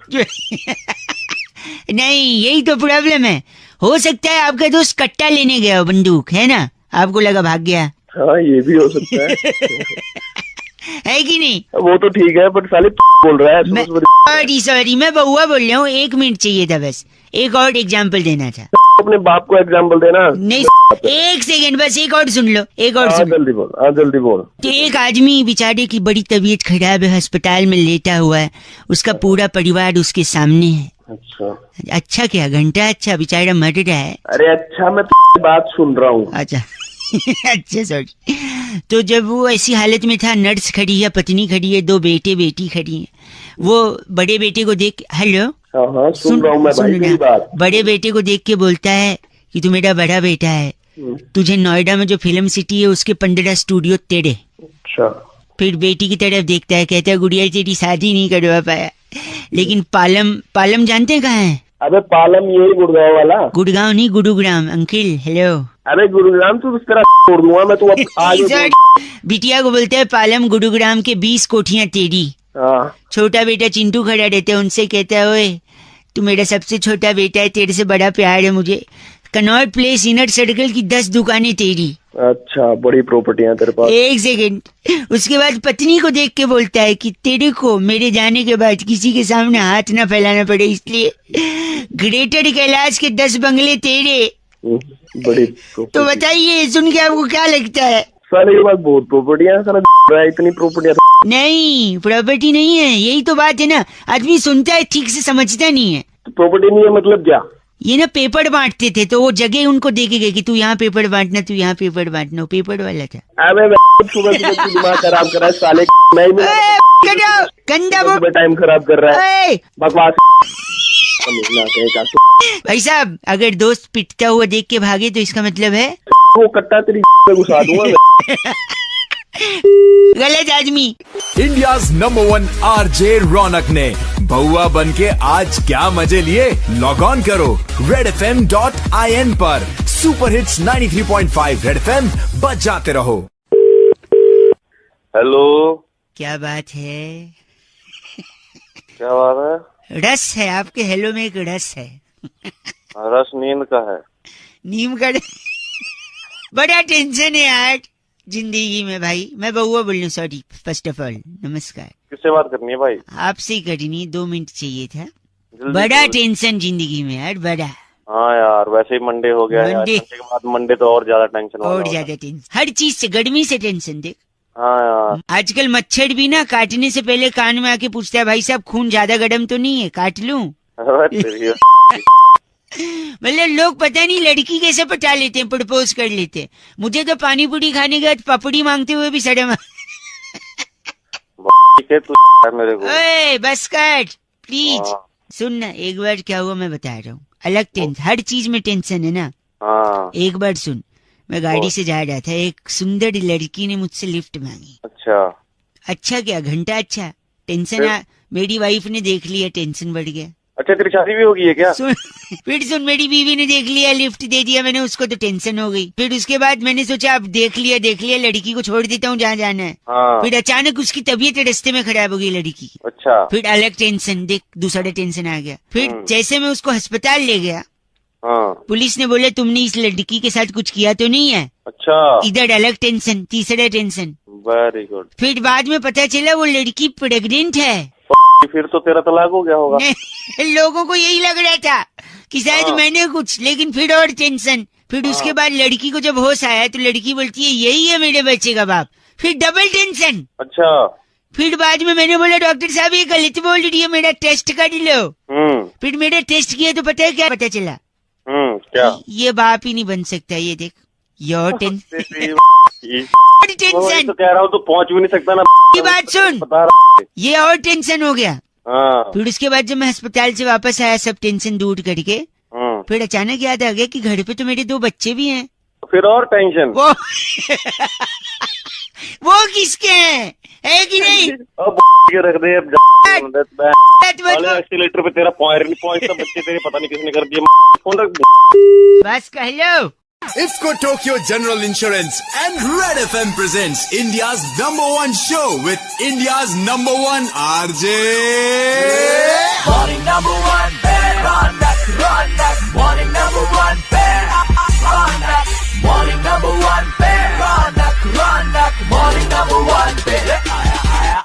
नहीं, यही तो प्रॉब्लम है। हो सकता है आपका दोस्त कट्टा लेने गया हो, बंदूक है ना, आपको लगा भाग गया। हाँ, ये भी हो सकता है। है कि नहीं? वो तो ठीक है, पर साले बोल रहा है। सॉरी, मैं बउआ बोल रहा हूँ। 1 मिनट चाहिए था बस, एक और एग्जाम्पल देना था। अपने बाप को एग्जाम्पल देना। नहीं, 1 सेकेंड बस, एक और सुन लो, एक और सुन। जल्दी बोल। जल्दी बोल। तो एक आदमी बेचारे की बड़ी तबीयत खराब है, अस्पताल में लेटा हुआ है, उसका पूरा परिवार उसके सामने है। अच्छा क्या घंटा, अच्छा बेचारा मर रहा है। अरे अच्छा, मैं बात सुन रहा हूँ। अच्छा अच्छा सॉरी। तो जब वो ऐसी हालत में था, नर्स खड़ी है, पत्नी खड़ी है, 2 बेटे बेटी खड़ी है। वो बड़े बेटे को देख, हेलो हाँ, सुन रहा हूँ मैं भाई, मेरी बात। बड़े बेटे को देख के बोलता है कि तू मेरा बड़ा बेटा है, तुझे नोएडा में जो फिल्म सिटी है उसके 15 स्टूडियो तेरे। अच्छा। फिर बेटी की तरफ देखता है, कहता है गुड़िया तेरी शादी नहीं करवा पाया। लेकिन पालम जानते हैं कहाँ है? अबे पालम यही गुड़गांव वाला। गुड़गांव नहीं, गुरुग्राम। Uncle hello. अरे गुरुग्राम तो उस तरह छोड़ दूंगा मैं। तू आज बिटिया को बोलता है पालम गुरुग्राम के 20 कोठियां तेरी। छोटा बेटा चिंटू खड़ा रहता है, उनसे कहता है ओए तू मेरा सबसे छोटा बेटा है, तेरे से बड़ा प्यार है मुझे। कनॉट प्लेस इनर सर्कल की 10 दुकानें तेरी। अच्छा, बड़ी प्रॉपर्टी है तेरे पास। 1 सेकेंड। उसके बाद पत्नी को देख के बोलता है कि तेरे को मेरे जाने के बाद किसी के सामने हाथ ना फैलाना पड़े, इसलिए ग्रेटर कैलाश के 10 बंगले तेरे। बड़ी तो बताइए, सुन के आपको क्या लगता है? साले के पास बहुत प्रॉपर्टियां, साला इतनी प्रॉपर्टियां। नहीं, प्रॉपर्टी नहीं है, यही तो बात है ना। आदमी सुनता है, ठीक से समझता नहीं है। तो प्रॉपर्टी नहीं है मतलब क्या? ये ना पेपर बांटते थे, तो वो जगह उनको देके गए कि तू यहाँ पेपर बांटना, तू यहाँ पेपर बांटना। पेपर वाला था। अबे सुबह दिमाग खराब कर रहा है साले। गंदा वो टाइम खराब कर रहा है, बकवास। भाई साहब, अगर दोस्त पिटता हुआ देख के भागे तो इसका मतलब है वो कट्टा तेरी पे घुसा दूंगा। गलत आदमी। इंडियाज नंबर 1 आरजे रौनक ने बउआ बन के आज क्या मजे लिए? लॉग ऑन करो redfm.in पर। सुपर हिट्स 93.5 रेड एफएम बजाते रहो। हेलो, क्या बात है? क्या बात है? रस है आपके हेलो में, एक रस है। रस नींद का है। नीम का बड़ा टेंशन है यार जिंदगी में भाई। मैं बउआ बोल रहा हूँ, सॉरी। फर्स्ट ऑफ ऑल नमस्कार। किससे बात करनी है भाई? आपसे ही करनी, 2 मिनट चाहिए था। जल्दी बड़ा बोलो। टेंशन जिंदगी में यार, बड़ा। हाँ यार, वैसे ही मंडे हो गया है। मंडे के बाद मंडे तो और ज्यादा टेंशन वाला और होता है। ज्यादा टेंशन, हर चीज से, गर्मी से टेंशन। देख हाँ यार, आजकल मच्छर भी ना काटने से पहले कान में आके पूछता है, भाई साहब खून ज्यादा गर्म तो नहीं है, काट लूं? अरे तेरी मतलब लोग पता नहीं लड़की कैसे पटा लेते हैं, प्रपोज कर लेते हैं। मुझे तो पानी पूरी खाने के बाद पपड़ी मांगते हुए भी शर्म। है तू मेरे को। ओए बस कट प्लीज। हाँ। सुन ना, एक बार क्या हुआ मैं बता रहा हूँ। अलग टेंशन, हर चीज में टेंशन है ना। हाँ। एक बार सुन, मैं गाड़ी से जा रहा था, एक सुंदर लड़की ने मुझसे लिफ्ट मांगी। अच्छा क्या, घंटा अच्छा टेंशन मेरी वाइफ ने देख लिया, टेंशन बढ़ गया। अच्छा, तेरी शादी भी होगी है क्या? फिर सुन, मेरी बीवी ने देख लिया, लिफ्ट दे दिया मैंने उसको, तो टेंशन हो गई। फिर उसके बाद मैंने सोचा अब देख लिया लड़की को छोड़ देता हूँ जहाँ जाना है। हाँ। फिर अचानक उसकी तबीयत रास्ते में खराब हो गई लड़की। अच्छा। फिर अलग टेंशन, देख दूसरा टेंशन आ गया। फिर जैसे मैं उसको अस्पताल ले गया, हाँ। पुलिस ने बोला तुमने इस लड़की के साथ कुछ किया तो नहीं है। अच्छा। इधर अलग टेंशन, तीसरा टेंशन। Very good. फिर बाद में पता चला वो लड़की प्रेग्नेंट है। फिर तो तेरा तलाक हो गया होगा। लोगों को यही लग रहा था कि शायद हाँ। मैंने कुछ, लेकिन फिर और टेंशन। फिर उसके बाद लड़की को जब होश आया तो लड़की बोलती है यही है मेरे बच्चे का बाप। फिर डबल टेंशन। अच्छा। फिर बाद में मैंने बोला डॉक्टर साहब ये गलत बोल रही है, मेरा टेस्ट कर लो। फिर मेरा टेस्ट किया तो पता है क्या पता चला? क्या? ये बाप ही नहीं बन सकता। ये देख, योर टेंशन। तो कह रहा हूँ, तो पहुँच भी नहीं सकता ना। की बात सुन, बता रहा। ये और टेंशन हो गया। हाँ। फिर उसके बाद जब मैं अस्पताल से वापस आया सब टेंशन दूर करके, फिर अचानक याद आ गया कि घर पे तो मेरे 2 बच्चे भी हैं। फिर और टेंशन। वो किसके हैं, है कि नहीं? अब रख दे अब। एक्सीलेटर पे तेरा पॉइंट नहीं पहुंचता, बच्चे तेरे पता नहीं किसने कर दिया। फोन रख। बस कह लो। IFFCO Tokio general insurance and Red FM presents India's number 1 show with India's number 1 RJ Morning number 1, Ronak. Morning number 1, Ronak. Morning number 1, Ronak. Morning number 1,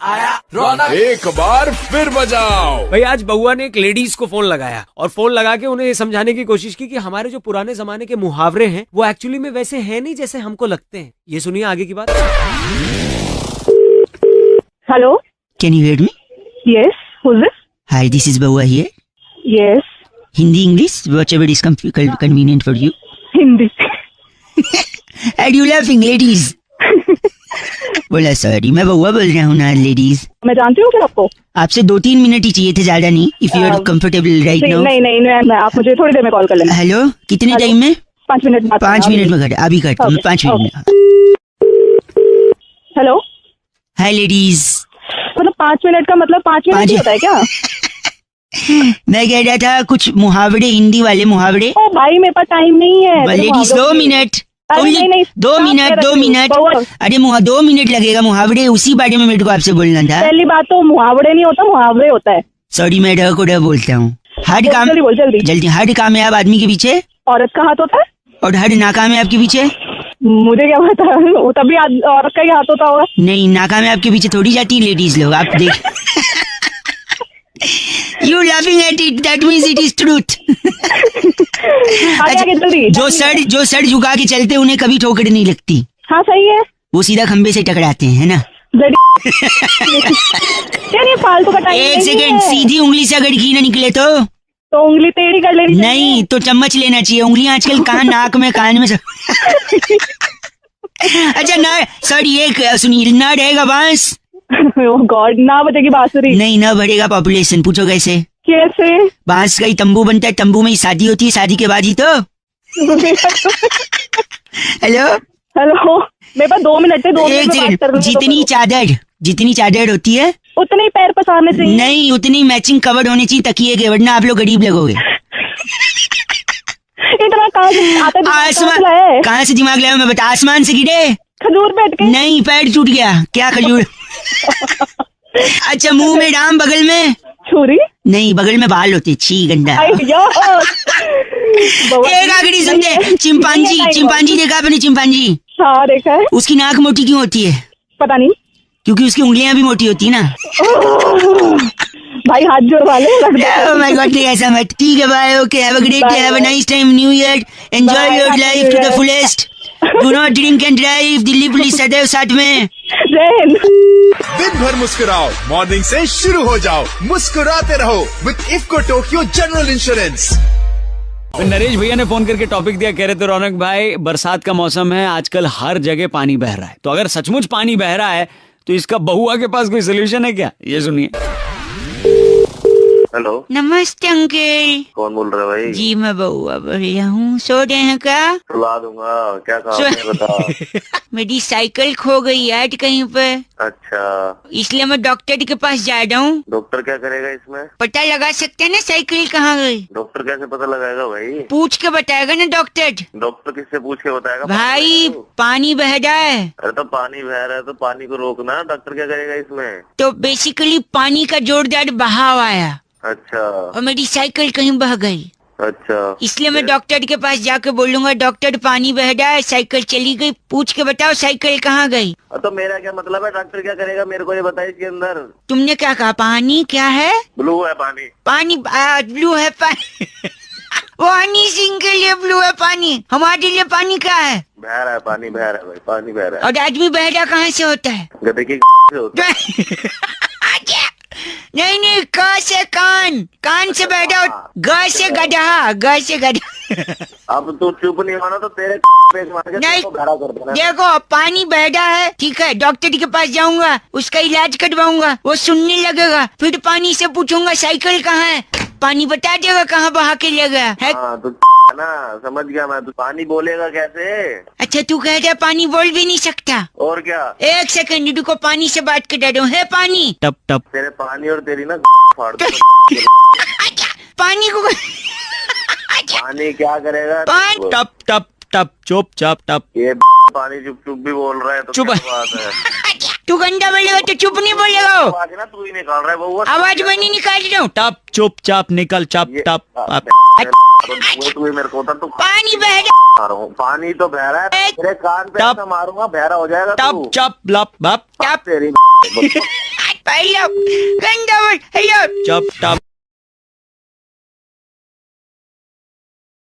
आया रौनक। एक बार फिर बजाओ। भाई आज बउआ ने एक लेडीज को फोन लगाया और फोन लगा के उन्हें ये समझाने की कोशिश की कि हमारे जो पुराने जमाने के मुहावरे हैं वो एक्चुअली में वैसे हैं नहीं जैसे हमको लगते हैं। ये सुनिए आगे की बात। Hello, can you hear me? Yes, who is this? Hi, this is Baua here. Yes, Hindi, English, whatever is convenient for you. Hindi. And you laughing, ladies? बोला सॉरी, मैं बउआ बोल रहा हूँ ना लेडीज। मैं जानती हूँ क्या आपको? आपसे 2-3 मिनट ही चाहिए थे, ज्यादा नहीं। If you are comfortable right now. नहीं, आप मुझे थोड़ी देर में कॉल कर लेना। हेलो, कितने टाइम में? 5 मिनट। 5 मिनट में कर, अभी करता हूँ 5 मिनट में। हेलो, हाय लेडीज। मतलब 5 मिनट का मतलब 5 मिनट ही होता है क्या? मैं कह रहा था कुछ मुहावरे, हिंदी वाले मुहावरे। ओ भाई, मेरे पास टाइम नहीं है। लेडीज 2 मिनट, नहीं, 2 मिनट। अरे 2 मिनट लगेगा, मुहावरे उसी बारे में मेरे को आपसे बोलना था। पहली बात तो मुहावरे नहीं होता, मुहावरे होता है। सॉरी, मैं ढ को ढ बोलता हूँ। हर काम जल्दी। हर कामयाब आदमी के पीछे औरत का हाथ होता है, और हर नाकामयाब के पीछे मुझे क्या पता, वो तभी औरत का ही हाथ होता होगा। नहीं, नाकामयाब के पीछे थोड़ी जाती लेडीज लोग, आप देख। You laughing at it, that means it is truth. जो सर झुका के चलते उन्हें कभी ठोकर नहीं लगती। हाँ सही है, वो सीधा खंबे से टकराते हैं, है ना? फालतू का टाइम। 1 सेकंड, सीधी उंगली से अगर घी न निकले तो उंगली टेढ़ी कर लेनी। नहीं तो चम्मच लेना चाहिए। उंगलियां आजकल कहाँ, नाक में, कान में सब। अच्छा ना, सॉरी, एक सुनिए, ना रहेगा बांस। गॉड, ना बजेगी बांसुरी। नहीं, ना बढ़ेगा पॉपुलेशन। पूछो कैसे? बांस का ही तंबू बनता है, तंबू में ही शादी होती है, शादी के बाद ही तो। हेलो, मेरे पास 2 मिनट है। 2 एक सेकंड, जितनी चादर जितनी चादर होती है उतने ही पैर पसारने चाहिए। नहीं, उतनी मैचिंग कवर होनी चाहिए तकिए के, वरना आप लोग गरीब लगोगे। इतना कहाँ से आता है? आसमान कहाँ से दिमाग लाया मैं बता? आसमान से गिरे? खजूर बैठ के? नहीं, पैर टूट गया। क्या खजूर? अच्छा, मुंह में डाम, बगल में छुरी? नहीं, बगल में बाल होते। छी गंदा। एक आखिरी सुनते, चिंपांजी देखा आपने? चिंपांजी? हाँ देखा है। उसकी नाक मोटी क्यों होती है? पता नहीं। क्योंकि उसकी उंगलियां भी मोटी होती है ना। भाई हाथ जोड़वा ले। Oh my God, नहीं ऐसा मत। ठीक है भाई, okay, have a great day, have a nice time, new year, enjoy your life to the fullest, do not drink and drive, Delhi police सदैव साथ में। दिन भर मुस्कुराओ, मॉर्निंग से शुरू हो जाओ, मुस्कुराते रहो with IFFCO Tokio general insurance. Naresh भैया ने फोन करके टॉपिक दिया, कह रहे थे रौनक भाई बरसात का मौसम है, आजकल हर जगह पानी बह रहा है, तो अगर सचमुच पानी बह रहा है तो इसका बहुआ के पास कोई सोल्यूशन है क्या? ये सुनिए। हेलो, नमस्ते अंकल। कौन बोल रहे भाई? जी मैं बहुआ बढ़िया हूँ। सो रहे हैं क्या? सुला दूंगा, क्या काम है बता। मेरी साइकिल खो गई है कहीं पे। अच्छा, इसलिए मैं डॉक्टर के पास जा रहा हूँ। डॉक्टर क्या करेगा इसमें? पता लगा सकते हैं ना साइकिल कहाँ गई? डॉक्टर कैसे पता लगाएगा भाई? पूछ के बताएगा ना डॉक्टर। डॉक्टर किससे पूछ के बताएगा? भाई पानी बह रहा है। अरे तो पानी बह रहा है तो पानी को रोकना, डॉक्टर क्या करेगा इसमें? तो बेसिकली पानी का जोरदार बहाव आया। अच्छा। और मेरी साइकिल कहीं बह गई। अच्छा, इसलिए मैं डॉक्टर के पास जाके बोलूंगा, डॉक्टर पानी बह रहा है, साइकिल चली गई, पूछ के बताओ साइकिल कहाँ गई। तो मेरा क्या मतलब है? डॉक्टर क्या करेगा मेरे को ये बताइए। इसके अंदर तुमने क्या कहा? पानी क्या है? ब्लू है पानी। पानी ब्लू है पानी। वो हनी सिंह के लिए ब्लू है पानी, हमारे लिए पानी क्या है? बह रहा है पानी, बह रहा है भाई, पानी बह रहा है। और आदमी बह रहा कहाँ से होता है? गधे की से होता है। नहीं, क से कान से बैठा, ग से गधा, ग से गधा। अब तू चुप नहीं होना तो तेरे नहीं, कर देना। देखो पानी बह रहा है, ठीक है, डॉक्टर के पास जाऊंगा, उसका इलाज करवाऊंगा, वो सुनने लगेगा, फिर पानी से पूछूंगा साइकिल कहाँ है, पानी बता देगा कहाँ बहा के ले गया है। तो ना समझ गया मैं, तू पानी बोलेगा कैसे? अच्छा तू कह रहा पानी बोल भी नहीं सकता? और क्या? एक सेकंड रुको, पानी से बात कर रहा हूँ। है पानी? टप टप। तेरे पानी और तेरी ना फाड़ दो। पानी को पानी क्या करेगा? पानी टप टप टप, चुप चाप टप। ये पानी चुप चुप भी बोल रहा है तो चुप क्या बात है? तू गंदा बोलेगा तो चुप नहीं बोलेगा। आवाज ना तू ही निकाल रहा है वो। आवाज मैं नहीं निकाल रहा हूँ। टप चुप चाप निकल चप टप। तू मेरे को तो पानी बह रहा है। पानी तो बह रहा है, तेरे कान पे ऐसा मारूंगा बहरा हो जाएगा। टप चप लप बप तेरी गंदा बोल। हेलो चप टप।